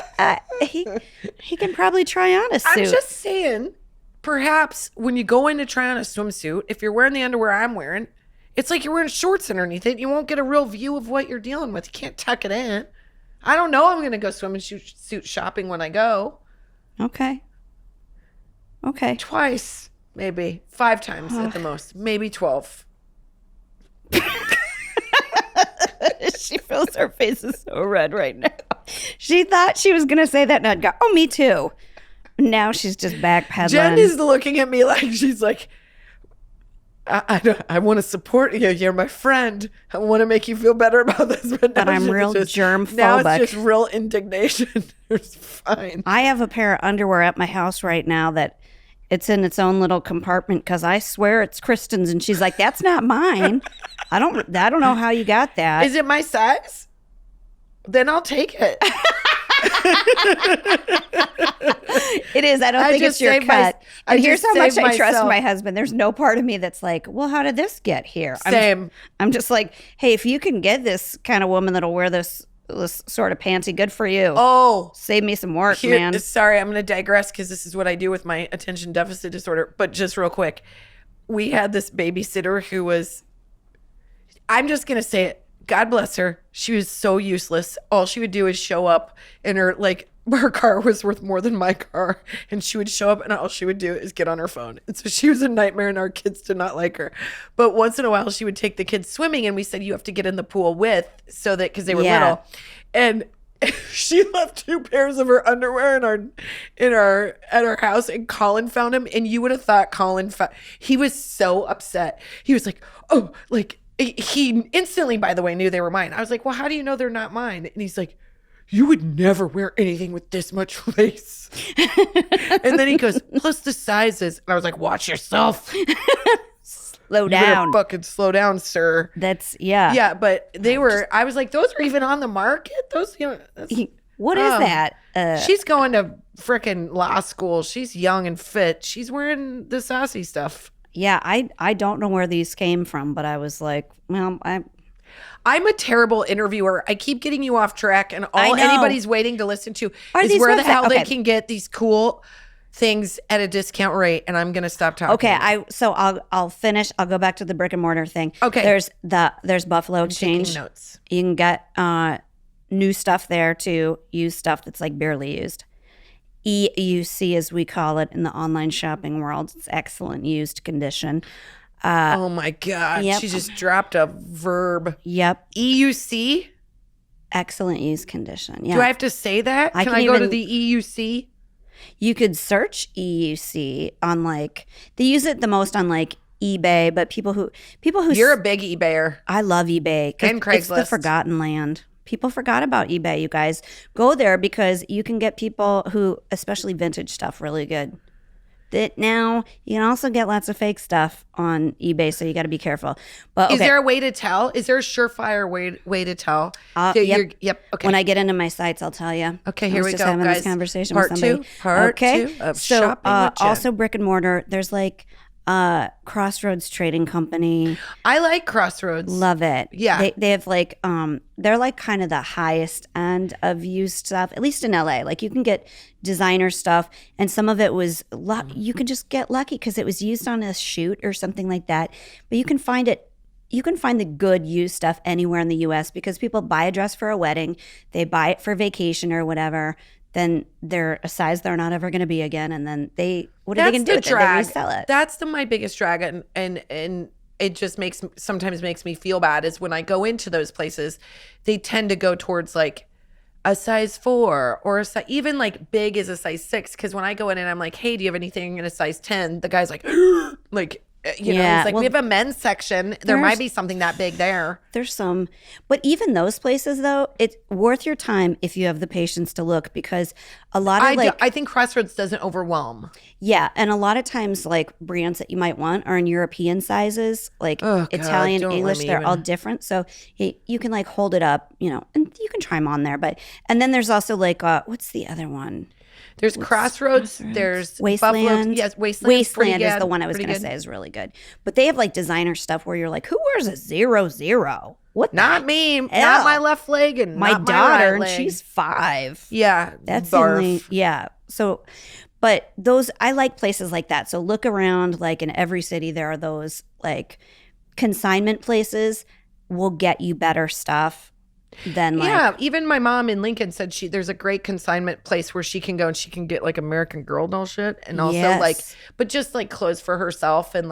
he can probably try on a suit. I'm just saying, perhaps when you go in to try on a swimsuit, if you're wearing the underwear I'm wearing, it's like you're wearing shorts underneath it. You won't get a real view of what you're dealing with. You can't tuck it in. I don't know. I'm going to go swimsuit shopping when I go. Okay. Twice, maybe 5 times at the most, maybe 12. She feels her face is so red right now. She thought she was going to say that and I'd go, oh, me too. Now she's just backpedaling. Jen is looking at me like she's like, I want to support you. You're my friend. I want to make you feel better about this. But I'm real germ-phobic. Now it's just real indignation. It's fine. I have a pair of underwear at my house right now that it's in its own little compartment because I swear it's Kristin's. And she's like, that's not mine. I don't know how you got that. Is it my size? Then I'll take it. It is. I don't think it's your cut. And here's how much I trust my husband. There's no part of me that's like, well, how did this get here? Same. I'm just like, hey, if you can get this kind of woman that'll wear this this sort of panty. Good for you. Oh, save me some work, man. Sorry, I'm going to digress because this is what I do with my attention deficit disorder. But just real quick, we had this babysitter who was, I'm just going to say it. God bless her. She was so useless. All she would do is show up in her, like, her car was worth more than my car. And she would show up and all she would do is get on her phone. And so she was a nightmare and our kids did not like her. But once in a while she would take the kids swimming and we said, you have to get in the pool with, so that, because they were little. And she left 2 pairs of her underwear at our house, and Colin found them. And you would have thought he was so upset. He was like, oh, like, he instantly, by the way, knew they were mine. I was like, well, how do you know they're not mine? And he's like, you would never wear anything with this much lace. And then he goes, plus the sizes. And I was like, watch yourself. Slow down. Fucking slow down, sir. Yeah, but I was like, those are even on the market? Those, what is that? She's going to frickin' law school. She's young and fit. She's wearing the sassy stuff. Yeah, I don't know where these came from, but I was like, well, I'm a terrible interviewer. I keep getting you off track, and all anybody's waiting to listen to is where the hell they can get these cool things at a discount rate, and I'm gonna stop talking. Okay, I'll finish. I'll go back to the brick and mortar thing. Okay, there's Buffalo Exchange. Taking notes. You can get new stuff there too. Used stuff that's like barely used. EUC, as we call it in the online shopping world. It's excellent used condition. Oh my God. Yep. She just dropped a verb. Yep. EUC? Excellent used condition. Yeah. Do I have to say that? Can I go to the EUC? You could search EUC on they use it the most on eBay, but people who You're a big eBayer. I love eBay. And Craigslist. It's the forgotten land. People forgot about eBay, you guys. Go there because you can get people who, especially vintage stuff, really good. That now you can also get lots of fake stuff on eBay, so you got to be careful. But okay. Is there a way to tell? Is there a surefire way to tell? Yep. Okay. When I get into my sites, I'll tell you. Okay, here we go, having guys. This conversation Part with somebody. Part two of shopping with Jen. Also brick and mortar. There's Crossroads Trading Company. I like Crossroads. Love it. Yeah. They have they're kind of the highest end of used stuff, at least in LA. You can get designer stuff, and some of it was you can just get lucky because it was used on a shoot or something like that. But you can find it. You can find the good used stuff anywhere in the U.S. because people buy a dress for a wedding, they buy it for vacation or whatever. Then they're a size they're not ever going to be again, and then what are they going to do with it? They resell it. That's my biggest drag, and it just sometimes makes me feel bad is when I go into those places, they tend to go towards a size 4 or even big is a size 6. Because when I go in and I'm like, hey, do you have anything in a size 10? The guy's like, he's like, we have a men's section. There might be something that big there. There's some. But even those places, though, it's worth your time if you have the patience to look, because a lot of I think Crossroads doesn't overwhelm. Yeah. And a lot of times, brands that you might want are in European sizes, Italian, English. They're all different. So you can you can up, and you can try them on there. And then there's also what's the other one? There's Crossroads. There's Wasteland. Buffalo. Yes, Wasteland. Wasteland is the one I was going to say is really good. But they have designer stuff where you're like, who wears a 00? What? Not me. Hell? Not my left leg and my not daughter, my right leg. And she's 5. Yeah, that's barf. Only, yeah. So, but I like places like that. So look around. In every city, there are those consignment places will get you better stuff. Then even my mom in Lincoln said there's a great consignment place where she can go and she can get American Girl doll shit, and also but just clothes for herself, and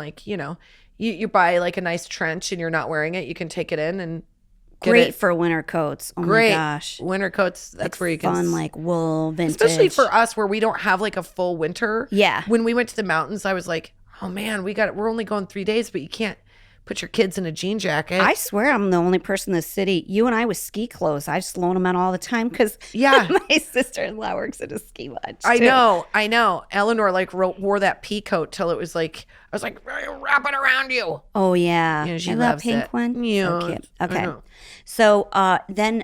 you buy a nice trench and you're not wearing it, you can take it in and great for winter coats. Oh great. My gosh, winter coats. That's where you can fun wool vintage, especially for us where we don't have a full winter. Yeah, when we went to the mountains, I was like, oh man, we're only going 3 days, but you can't put your kids in a jean jacket. I swear I'm the only person in the city. You and I with ski clothes. I just loan them out all the time because my sister-in-law works at a ski lodge. I know. Eleanor wore that pea coat till it was I was like, wrap it around you. Oh yeah, she loves that pink it. one. Yeah, so cute. Okay, so then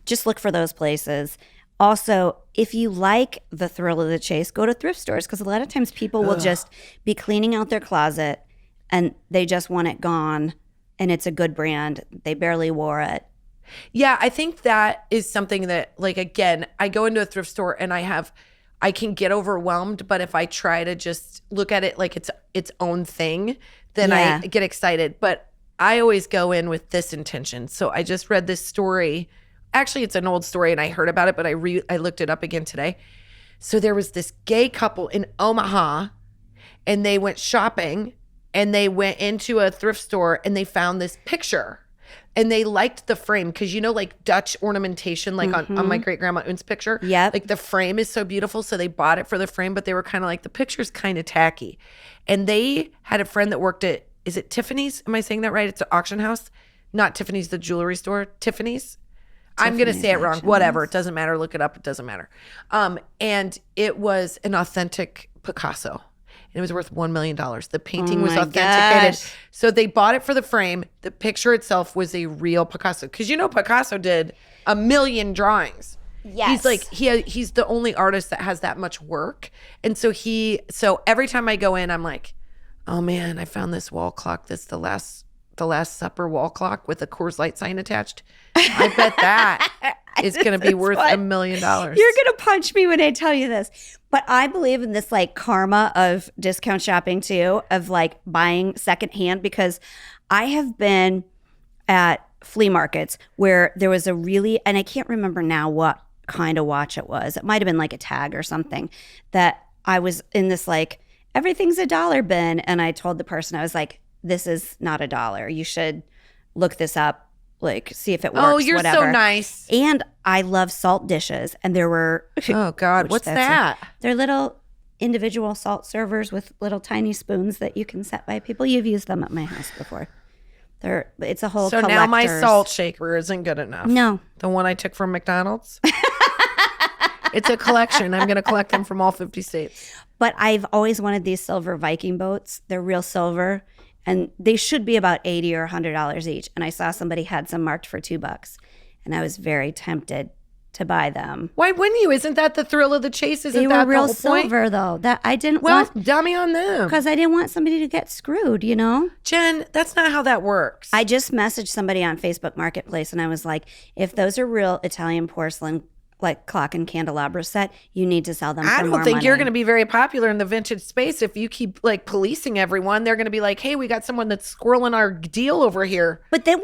just look for those places. Also, if you like the thrill of the chase, go to thrift stores, because a lot of times people will just be cleaning out their closet and they just want it gone, and it's a good brand. They barely wore it, Yeah, I think that is something that, like, again, I go into a thrift store and I can get overwhelmed, but if I try to just look at it like it's its own thing, then I get excited. But I always go in with this intention. So I just read this story. Actually, it's an old story and I heard about it, but I looked it up again today. So there was this gay couple in Omaha and they went shopping and they went into a thrift store and they found this picture and they liked the frame because, like Dutch ornamentation, like on my great grandma Un's picture. Yeah. Like the frame is so beautiful. So they bought it for the frame, but they were kind of like, the picture's kind of tacky. And they had a friend that worked at, is it Tiffany's? Am I saying that right? It's an auction house. Not Tiffany's, the jewelry store. Tiffany's. I'm going to say it wrong. Whatever. It doesn't matter. Look it up. It doesn't matter. And it was an authentic Picasso. And it was worth $1 million. The painting was authenticated. Gosh. So they bought it for the frame. The picture itself was a real Picasso. Because Picasso did 1 million drawings. Yes. He's like, he's the only artist that has that much work. And so every time I go in, I'm like, oh man, I found this wall clock that's the Last Supper wall clock with a Coors Light sign attached. I bet that is going to be worth $1 million. You're going to punch me when I tell you this. But I believe in this like karma of discount shopping too, of like buying secondhand, because I have been at flea markets where there was and I can't remember now what kind of watch it was. It might have been like a tag or something, that I was in this like, everything's $1 bin. And I told the person, I was like, this is not $1. You should look this up, like see if it works. Oh, you're whatever. so nice. And I love salt dishes. And there were oh God, what's that? They're little individual salt servers with little tiny spoons that you can set by people. You've used them at my house before. It's a whole So now my salt shaker isn't good enough. No. The one I took from McDonald's. It's a collection. I'm going to collect them from all 50 states. But I've always wanted these silver Viking boats. They're real silver. And they should be about $80 or $100 each. And I saw somebody had some marked for $2. And I was very tempted to buy them. Why wouldn't you? Isn't that the thrill of the chase? Isn't they that were real the whole silver, point? though. That I didn't want. Dummy on them. Because I didn't want somebody to get screwed, Jen, that's not how that works. I just messaged somebody on Facebook Marketplace and I was like, if those are real Italian porcelain like clock and candelabra set, you need to sell them for more money. I don't think you're going to be very popular in the vintage space if you keep like policing everyone. They're going to be like, hey, we got someone that's squirreling our deal over here. But then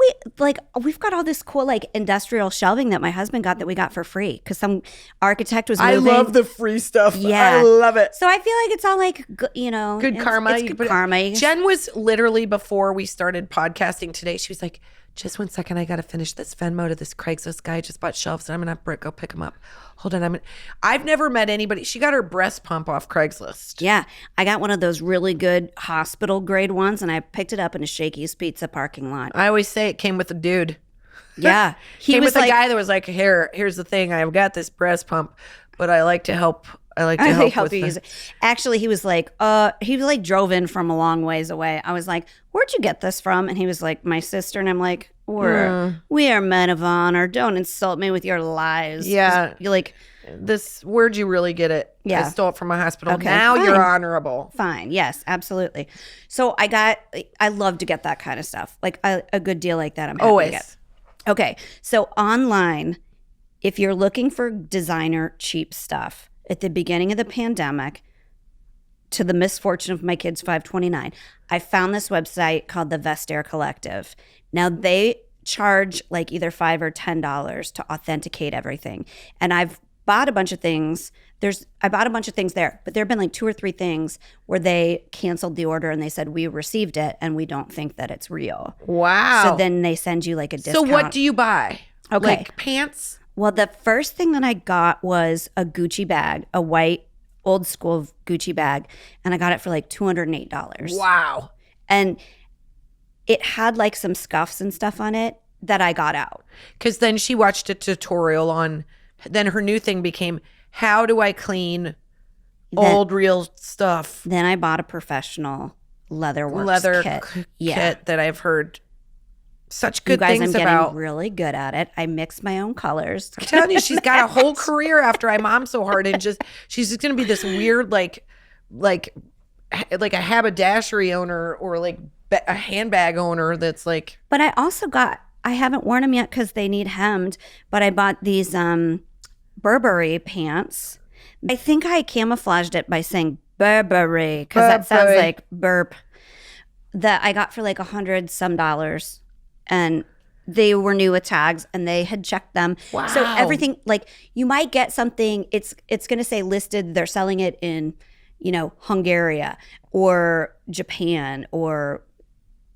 we've got all this cool like industrial shelving that my husband got that we got for free because some architect was moving. I love the free stuff. Yeah. I love it. So I feel like it's all like, good karma. It's good karma. Jen was literally, before we started podcasting today, she was like, just 1 second, I got to finish this Venmo to this Craigslist guy. Just bought shelves and I'm going to go pick them up. Hold on. I've never met anybody. She got her breast pump off Craigslist. Yeah. I got one of those really good hospital grade ones and I picked it up in a Shakey's Pizza parking lot. I always say it came with a dude. Yeah. He came with a guy that was like, here's the thing. I've got this breast pump, but I like to help. I like to help you use it. Actually, he was like, drove in from a long ways away. I was like, where'd you get this from? And he was like, my sister. And I'm like, we are men of honor. Don't insult me with your lies. Yeah. You're like, where'd you really get it? Yeah. I stole it from a hospital. Okay, now fine. You're honorable. Fine. Yes, absolutely. So I love to get that kind of stuff. Like a good deal like that. I'm happy to get. Okay. So online, if you're looking for designer cheap stuff, at the beginning of the pandemic, to the misfortune of my kids 529, I found this website called the Vestaire Collective. Now they charge like either $5 or $10 to authenticate everything. And I've bought a bunch of things. I bought a bunch of things there, but there have been like 2 or 3 things where they canceled the order and they said, we received it and we don't think that it's real. Wow. So then they send you like a discount. So what do you buy? Okay. Like pants? Well, the first thing that I got was a Gucci bag, a white old school Gucci bag, and I got it for like $208. Wow. And it had like some scuffs and stuff on it that I got out. Because then she watched a tutorial on, then her new thing became, how do I clean old real stuff? Then I bought a professional leather kit that I've heard such good things things I'm about. Getting really good at it. I mix my own colors. I'm telling you, she's got a whole career after I mom so hard, and she's just gonna be this weird like a haberdashery owner or like a handbag owner that's like. But I I haven't worn them yet because they need hemmed, but I bought these Burberry pants. I think I camouflaged it by saying Burberry because that sounds like burp. That I got for like $100 some, and they were new with tags and they had checked them. Wow. So everything, like you might get something, it's going to say listed, they're selling it in, Hungary or Japan or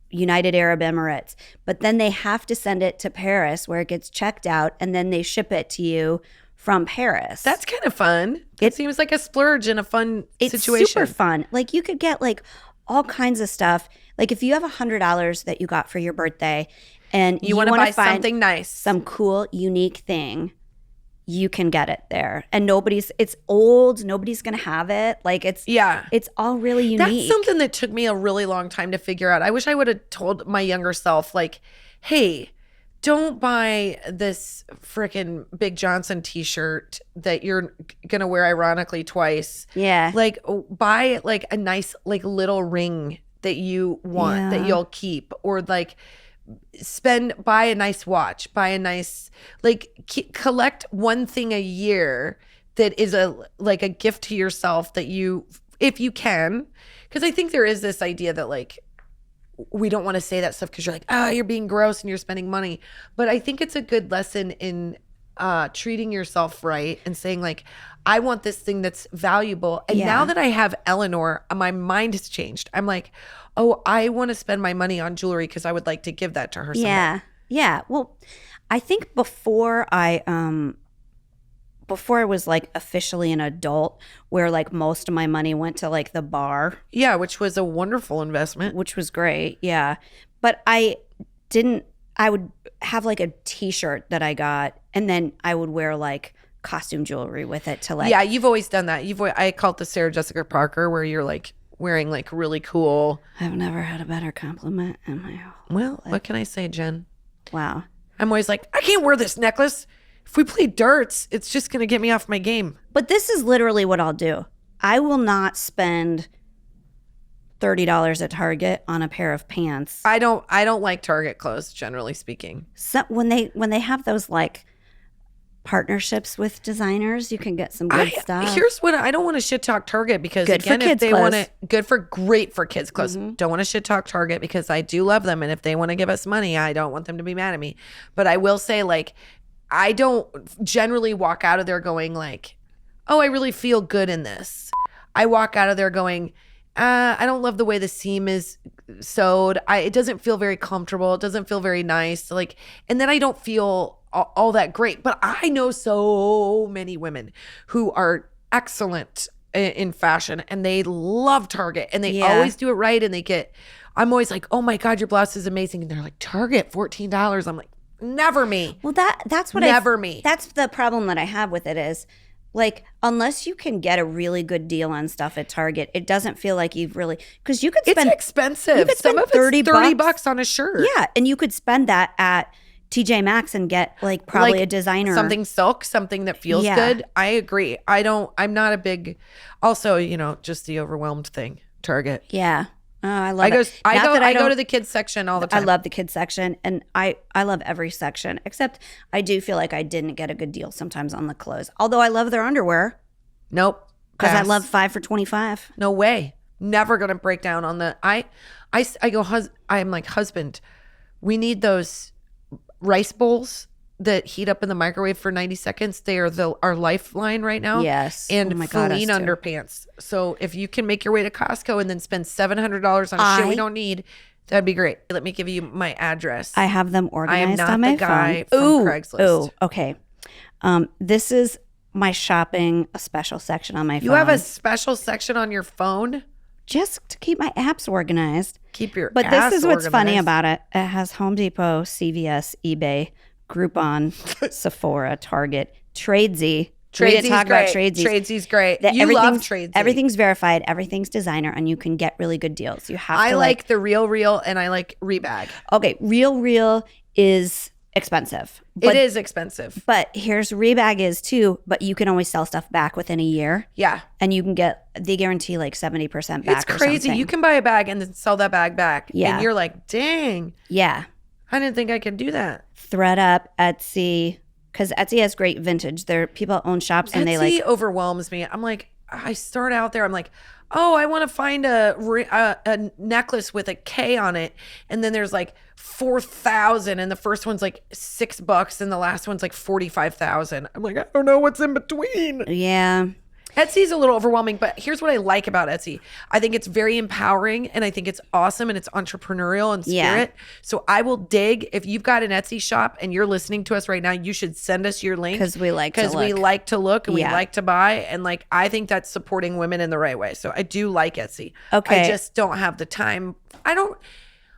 United Arab Emirates, but then they have to send it to Paris where it gets checked out and then they ship it to you from Paris. That's kind of fun. It seems like a splurge in a fun situation. It's super fun. Like you could get like all kinds of stuff. Like if you have $100 that you got for your birthday and you want to buy something nice, some cool, unique thing, you can get it there. And it's old. Nobody's going to have it. Like it's all really unique. That's something that took me a really long time to figure out. I wish I would have told my younger self, like, hey, don't buy this freaking Big Johnson t-shirt that you're going to wear ironically twice. Yeah. Like buy like a nice like little ring that you want that you'll keep, or like buy a nice watch, buy a nice, like collect one thing a year that is a gift to yourself that you, if you can, because I think there is this idea that like we don't want to say that stuff because you're like, you're being gross and you're spending money. But I think it's a good lesson in treating yourself right and saying like, I want this thing that's valuable. And now that I have Eleanor, my mind has changed. I'm like, oh, I want to spend my money on jewelry because I would like to give that to her someday. Yeah. Well, I think before I was like officially an adult, where like most of my money went to like the bar. Yeah, which was a wonderful investment. Which was great. Yeah. But I would have like a t-shirt that I got and then I would wear like costume jewelry with it to like. Yeah, you've always done that. I call it the Sarah Jessica Parker, where you're like wearing like really cool. I've never had a better compliment in my whole life. What can I say, Jen? Wow. I'm always like, I can't wear this necklace. If we play darts, it's just going to get me off my game. But this is literally what I'll do. I will not spend $30 at Target on a pair of pants. I don't like Target clothes, generally speaking. So when they have those like partnerships with designers, you can get some good stuff. Here's what I don't want to shit talk Target because good again, for kids if they want clothes. Great for kids clothes. Don't want to shit talk Target because I do love them, and if they want to give us money, I don't want them to be mad at me. But I will say, like, I don't generally walk out of there going like, oh, I really feel good in this. I walk out of there going, I don't love the way the seam is sewed. It doesn't feel very comfortable. It doesn't feel very nice. Like, and then I don't feel all that great. But I know so many women who are excellent in fashion and they love Target and they always do it right. And I'm always like, oh my God, your blouse is amazing. And they're like, Target, $14. I'm like, never me. Well, that's what never me. That's the problem that I have with it is, like, unless you can get a really good deal on stuff at Target, it doesn't feel like you've really, because you could spend. It's expensive. You could spend Some of it's $30 on a shirt. Yeah, and you could spend that at TJ Maxx and get like probably a designer, something silk, something that feels good. I agree. I'm not a big. Also, just the overwhelmed thing. Target. Yeah. Oh, I love it. I go to the kids section all the time. I love the kids section, and I love every section, except I do feel like I didn't get a good deal sometimes on the clothes. Although I love their underwear. Nope. Because I love 5 for $25. No way. Never gonna break down on the. I go. I'm like, husband, we need those rice bowls that heat up in the microwave for 90 seconds. They are our lifeline right now. Yes. And Feline underpants. So if you can make your way to Costco and then spend $700 on shit we don't need, that'd be great. Let me give you my address. I have them organized on my phone. I am not the guy from Craigslist. Oh, okay. This is my shopping, a special section on my phone. You have a special section on your phone? Just to keep my apps organized. Keep your But ass this is what's organized. funny about it. It has Home Depot, CVS, eBay, Groupon, Sephora, Target, Tradesy. Tradesy's talk great. about Tradesy's. Tradesy's great. You love Tradesy. Everything's verified. Everything's designer, and you can get really good deals. You have. I like the Real, and I like Rebag. Okay, Real is expensive. It is expensive. But here's Rebag is too. But you can always sell stuff back within a year. Yeah, and you can they guarantee like 70% back. It's crazy. You can buy a bag and then sell that bag back. Yeah, and you're like, dang. Yeah. I didn't think I could do that. ThreadUp, Etsy, because Etsy has great vintage. People own shops and Etsy overwhelms me. I'm like, I start out there. I'm like, oh, I want to find a necklace with a K on it, and then there's like 4,000, and the first one's like $6, and the last one's like 45,000. I'm like, I don't know what's in between. Yeah. Etsy's a little overwhelming, but here's what I like about Etsy. I think it's very empowering, and I think it's awesome, and it's entrepreneurial in spirit. Yeah. So I will dig. If you've got an Etsy shop and you're listening to us right now, you should send us your link. Because we like to look and we like to buy. And like, I think that's supporting women in the right way. So I do like Etsy. Okay. I just don't have the time.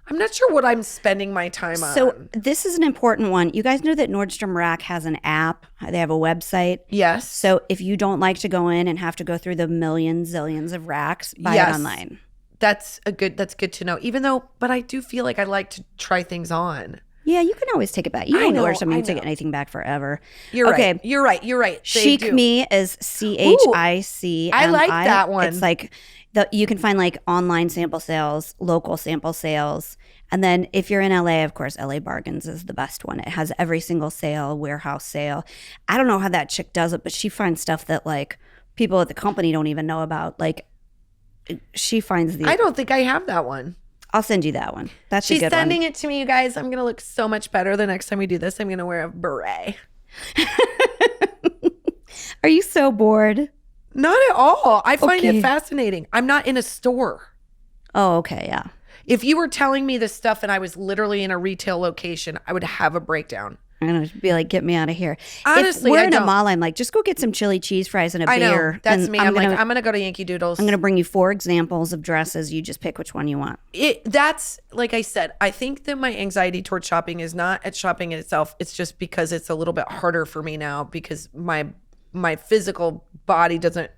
I'm not sure what I'm spending my time on. So this is an important one. You guys know that Nordstrom Rack has an app. They have a website. Yes. So if you don't like to go in and have to go through the zillions of racks, buy it online. That's good to know. But I do feel like I like to try things on. Yeah, you can always take it back. You don't know Nordstrom means to get anything back forever. You're right. You're right. Chic Me is CHIC. I like that one. It's like you can find like online sample sales, local sample sales. And then if you're in LA, of course, LA Bargains is the best one. It has every single sale, warehouse sale. I don't know how that chick does it, but she finds stuff that like people at the company don't even know about. Like she finds I don't think I have that one. I'll send you that one. She's a good sending one. It to me, you guys. I'm going to look so much better the next time we do this. I'm going to wear a beret. Are you so bored? Not at all. I find it fascinating. I'm not in a store. Oh, okay. Yeah. If you were telling me this stuff and I was literally in a retail location, I would have a breakdown. I'm going to be like, get me out of here. Honestly, if we're in a mall, I'm like, just go get some chili cheese fries and a beer. Know. That's me. I'm going to go to Yankee Doodles. I'm going to bring you 4 examples of dresses. You just pick which one you want. That's, like I said, I think that my anxiety towards shopping is not at shopping in itself. It's just because it's a little bit harder for me now because my physical body doesn't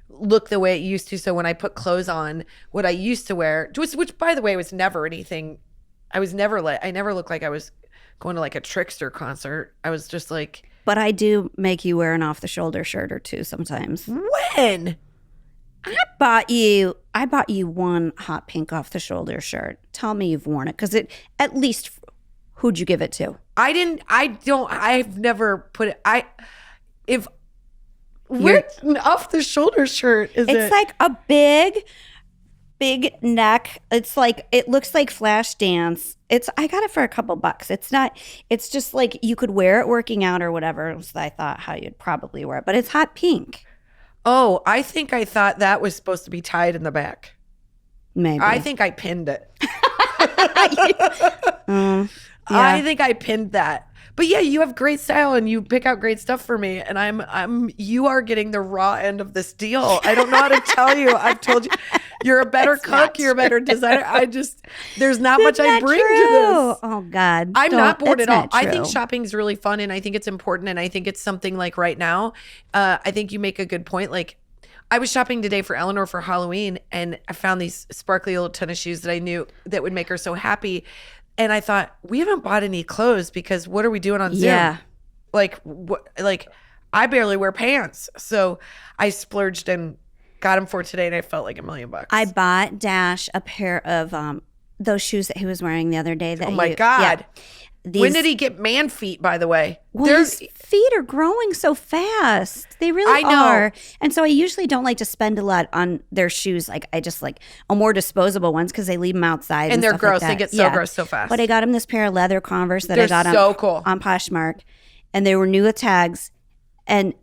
look the way it used to. So when I put clothes on, what I used to wear, which by the way was never anything, I never looked like I was going to like a Trickster concert. I was just like. But I do make you wear an off the shoulder shirt or two sometimes. When? I bought you one hot pink off the shoulder shirt. Tell me you've worn it. Because at least, who'd you give it to? I've never put it, what off the shoulder shirt is it? It's like a big neck. It's like, it looks like Flashdance. I got it for a couple bucks. It's just like you could wear it working out or whatever. So I thought how you'd probably wear it, but it's hot pink. Oh, I thought that was supposed to be tied in the back. Maybe. I think I pinned it. Yeah. I think I pinned that. But yeah, you have great style and you pick out great stuff for me. And you are getting the raw end of this deal. I don't know how to tell you. I've told you, you're a better cook. You're a better designer. There's not much I bring to this. Oh God. I'm not bored at all. I think shopping is really fun and I think it's important. And I think it's something like right now, I think you make a good point. Like I was shopping today for Eleanor for Halloween and I found these sparkly little tennis shoes that I knew that would make her so happy. And I thought, we haven't bought any clothes because what are we doing on Zoom? Yeah. Like I barely wear pants. So I splurged and got them for today and I felt like $1 million. I bought Dash a pair of those shoes that he was wearing the other day. Oh my God. Yeah. When did he get man feet, by the way? Well, his feet are growing so fast. They really are. And so I usually don't like to spend a lot on their shoes. Like I just like more disposable ones because they leave them outside. And they're gross. Like they get so gross so fast. But I got him this pair of leather Converse that I got on Poshmark. And they were new with tags. And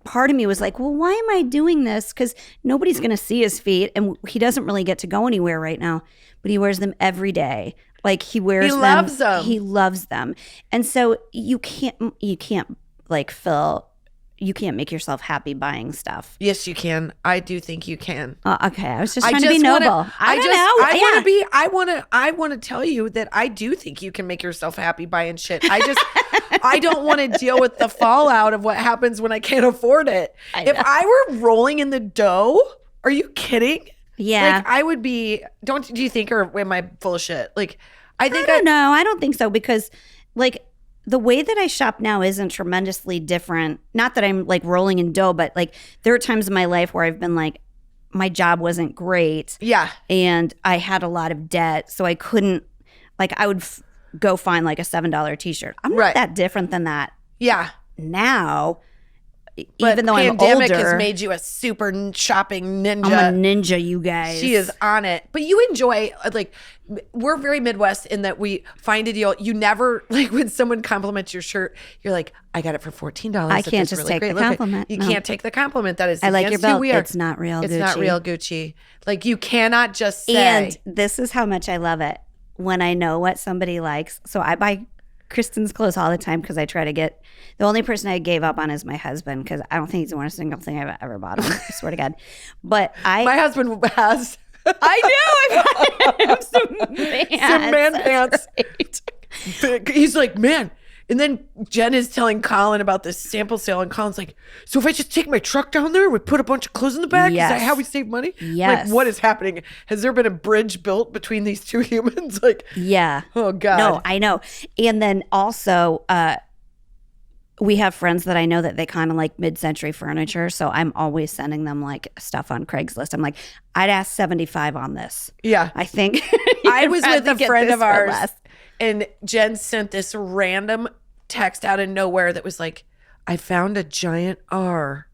part of me was like, well, why am I doing this? Because nobody's going to see his feet. And he doesn't really get to go anywhere right now. But he wears them every day. Like he wears them. He loves them. He loves them. And so you can't like you can't make yourself happy buying stuff. Yes, you can. I do think you can. Okay. I was just trying to be noble. I want to tell you that I do think you can make yourself happy buying shit. I don't want to deal with the fallout of what happens when I can't afford it. If I were rolling in the dough, are you kidding? Yeah. Like I would be, do you think, or am I full of shit? Like, I don't know. I don't think so because like the way that I shop now isn't tremendously different. Not that I'm like rolling in dough, but like there are times in my life where I've been like, my job wasn't great. Yeah. And I had a lot of debt. So I couldn't, like I would go find like a $7 t-shirt. I'm not Right. that different than that Yeah. now. But Even though I'm pandemic older, has made you a super shopping ninja. I'm a ninja, you guys. She is on it. But you enjoy, like, we're very Midwest in that we find a deal. You never, like, when someone compliments your shirt, you're like, I got it for $14. I can't just take the compliment. You No. can't take the compliment. That is I like your against who belt. we are. It's not real It's Gucci. not real Gucci. Like, you cannot just say. And this is how much I love it. When I know what somebody likes. So I buy Kristin's clothes all the time because I try to get. The only person I gave up on is my husband because I don't think he's worn a single thing I've ever bought him. I swear to God. But My husband has. I knew I bought him some man pants. Right. He's like, man. And then Jen is telling Colin about this sample sale, and Colin's like, so if I just take my truck down there, we put a bunch of clothes in the back? Yes. Is that how we save money? Yes. Like, what is happening? Has there been a bridge built between these two humans? Like, Yeah. oh God. No, I know. And then also, we have friends that I know that they kind of like mid-century furniture. So I'm always sending them like stuff on Craigslist. I'm like, I'd ask 75 on this. Yeah. I think I was with a friend of ours, less. and Jen sent this random text out of nowhere that was like, I found a giant R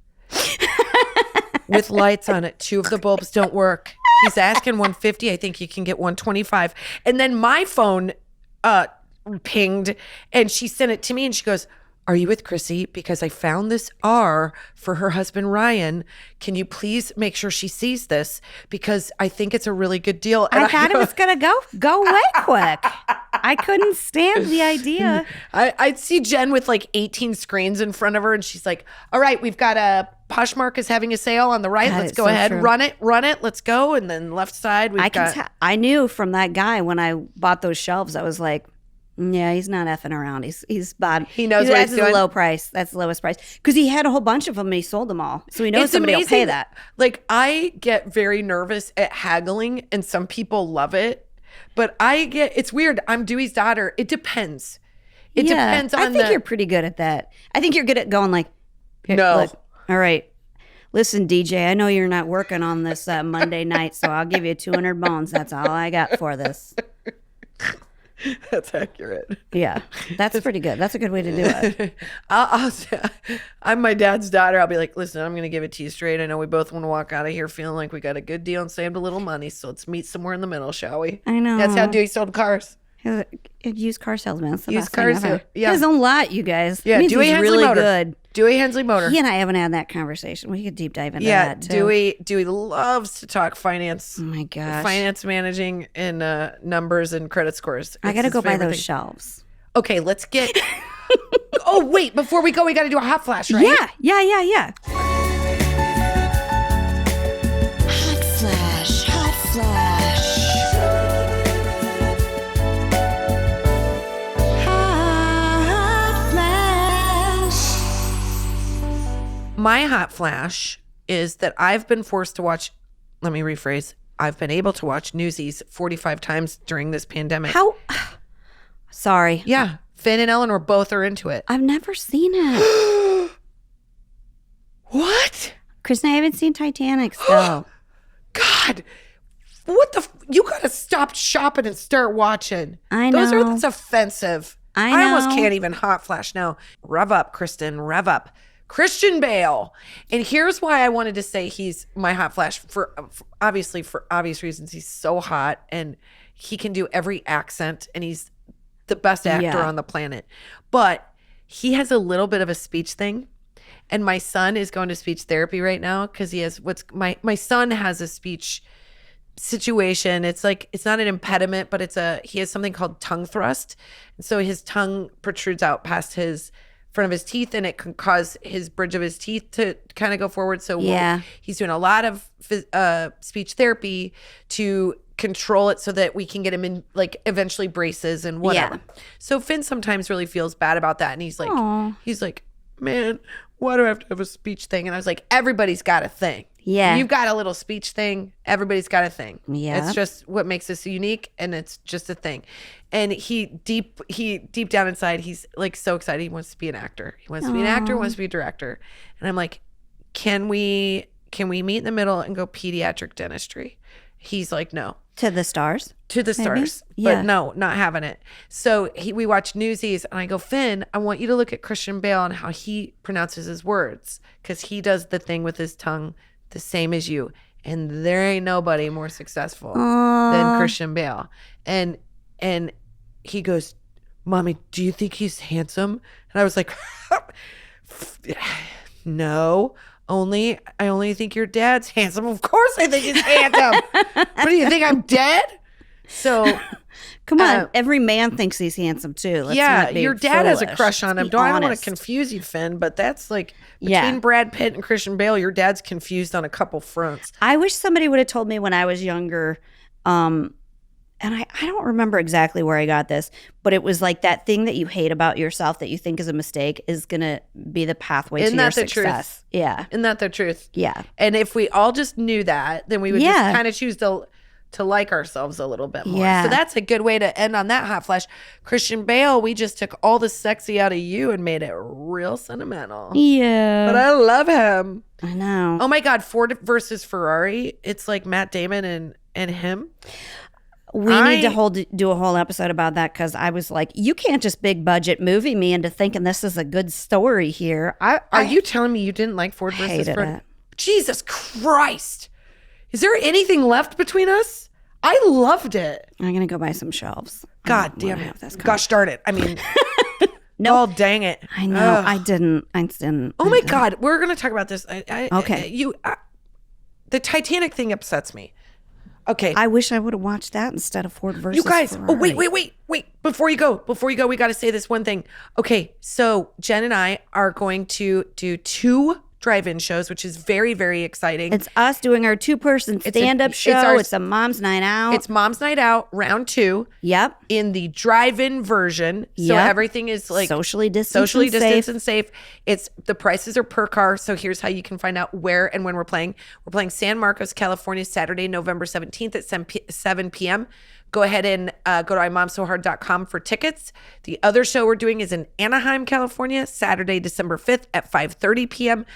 with lights on it. 2 of the bulbs don't work. He's asking 150. I think you can get 125. And then my phone pinged, and she sent it to me, and she goes, are you with Chrissy? Because I found this R for her husband, Ryan. Can you please make sure she sees this? Because I think it's a really good deal. And I thought it was going to go way quick. I couldn't stand the idea. I'd see Jen with like 18 screens in front of her, and she's like, all right, we've got Poshmark is having a sale on the right. God, Let's it's go so ahead. true. Run it. Let's go. And then left side, I knew from that guy when I bought those shelves, I was like, yeah, he's not effing around. He's bad. He knows what he's doing. doing. A low price. That's the lowest price. Because he had a whole bunch of them and he sold them all. So he knows somebody will pay that. Like, I get very nervous at haggling, and some people love it. But it's weird. I'm Dewey's daughter. It depends. It depends on I think you're pretty good at that. I think you're good at going like, here, No. look, all right. Listen, DJ, I know you're not working on this Monday night, so I'll give you 200 bones. That's all I got for this. That's accurate. Yeah, that's pretty good. That's a good way to do it. I'm my dad's daughter. I'll be like, listen, I'm going to give it to you straight. I know we both want to walk out of here feeling like we got a good deal and saved a little money. So let's meet somewhere in the middle, shall we? I know. That's how Dewey sold cars. He's a used car salesman. That's the Used best thing car ever. sale- yeah. He has a lot, you guys. Yeah, It means Dewey he's Hensley really Motor. good. Dewey Hensley Motor. He and I haven't had that conversation. We could deep dive into Yeah, that too. Dewey loves to talk finance. Oh my gosh. Finance managing and numbers and credit scores. I It's got to his go buy favorite those thing. shelves. Okay, let's get. Oh, wait, before we go, we got to do a hot flash, right? Yeah. Hot flash. My hot flash is that I've been forced to watch, let me rephrase, I've been able to watch Newsies 45 times during this pandemic. How? Sorry. Yeah. Finn and Eleanor both are into it. I've never seen it. What? Kristin, I haven't seen Titanic still. God. What the? You got to stop shopping and start watching. I That's know. offensive. I almost know. can't even hot flash now. Rev up, Kristin. Rev up. Christian Bale. And here's why I wanted to say he's my hot flash for obvious reasons. He's so hot and he can do every accent and he's the best actor Yeah. on the planet. But he has a little bit of a speech thing. And my son is going to speech therapy right now because he has my son has a speech situation. It's like, it's not an impediment, but he has something called tongue thrust. And so his tongue protrudes out past his front of his teeth and it can cause his bridge of his teeth to kind of go forward. So Yeah. he's doing a lot of speech therapy to control it so that we can get him in like eventually braces and whatever. Yeah. So Finn sometimes really feels bad about that. And he's Aw. like, man, why do I have to have a speech thing? And I was like, everybo's got a thing. Yeah. You've got a little speech thing. Everybody's got a thing. Yeah. It's just what makes us unique and it's just a thing. And he deep down inside, he's like so excited. He wants to be an actor. He wants to be an actor, wants to be a director. And I'm like, can we meet in the middle and go pediatric dentistry? He's like, no. To the stars. To the stars. Yeah. But no, not having it. So we watch Newsies and I go, Finn, I want you to look at Christian Bale and how he pronounces his words. Because he does the thing with his tongue the same as you. And there ain't nobody more successful than Christian Bale. And he goes, Mommy, do you think he's handsome? And I was like, no. I only think your dad's handsome. Of course I think he's handsome. What do you think, I'm dead? So come on, every man thinks he's handsome too. Let's not be your dad has a foolish. crush on him. Let's be I don't want honest. to confuse you, Finn, but that's like between Brad Pitt and Christian Bale, your dad's confused on a couple fronts. I wish somebody would have told me when I was younger, and I don't remember exactly where I got this, but it was like that thing that you hate about yourself that you think is a mistake is going to be the pathway to your success. Truth? Yeah. Isn't that the truth? Yeah. And if we all just knew that, then we would just kind of choose to like ourselves a little bit more. Yeah. So that's a good way to end on that hot flash. Christian Bale, we just took all the sexy out of you and made it real sentimental. Yeah. But I love him. I know. Oh my God, Ford versus Ferrari. It's like Matt Damon and him. We need to do a whole episode about that because I was like, you can't just big budget movie me into thinking this is a good story here. Are you telling me you didn't like Ford versus Ferrari? It. Jesus Christ. Is there anything left between us? I loved it. I'm going to go buy some shelves. God damn it. Gosh darn it. I mean, no. Oh, dang it. I know. Ugh. I didn't. Oh my God. We're going to talk about this. Okay. The Titanic thing upsets me. Okay. I wish I would have watched that instead of Ford versus You guys. Ferrari. Oh, wait. Before you go, we got to say this one thing. Okay. So Jen and I are going to do 2 drive-in shows, which is very, very exciting. It's us doing our 2-person stand-up show. It's a mom's night out. It's mom's night out, round 2. Yep. In the drive-in version. So everything is like socially distanced and safe. It's the prices are per car. So here's how you can find out where and when we're playing. We're playing San Marcos, California, Saturday, November 17th at 7 p.m. Go ahead and go to imomsohard.com for tickets. The other show we're doing is in Anaheim, California, Saturday, December 5th at 5:30 p.m.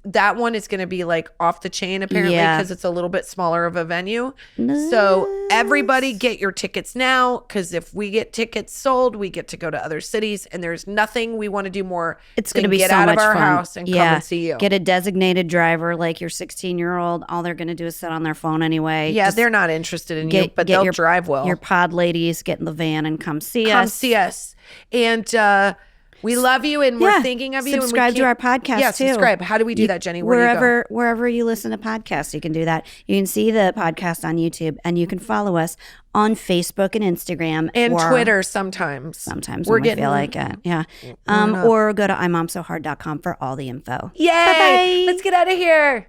That one is going to be like off the chain apparently because it's a little bit smaller of a venue. Nice. So everybody get your tickets now because if we get tickets sold, we get to go to other cities and there's nothing we want to do more. It's going to be get so out much of our fun. house and come and see you. Get a designated driver like your 16-year-old. All they're going to do is sit on their phone anyway. Yeah, they're not interested in you, but they'll drive well. Your pod ladies get in the van and come see us. Come see us. And we love you and we're thinking of you. Subscribe to our podcast too. Subscribe. How do we do that, Jenny? Wherever you listen to podcasts, you can do that. You can see the podcast on YouTube and you can follow us on Facebook and Instagram. And Twitter sometimes. Sometimes when we feel like it. Yeah. Or go to imomsohard.com for all the info. Yay! Bye-bye. Let's get out of here.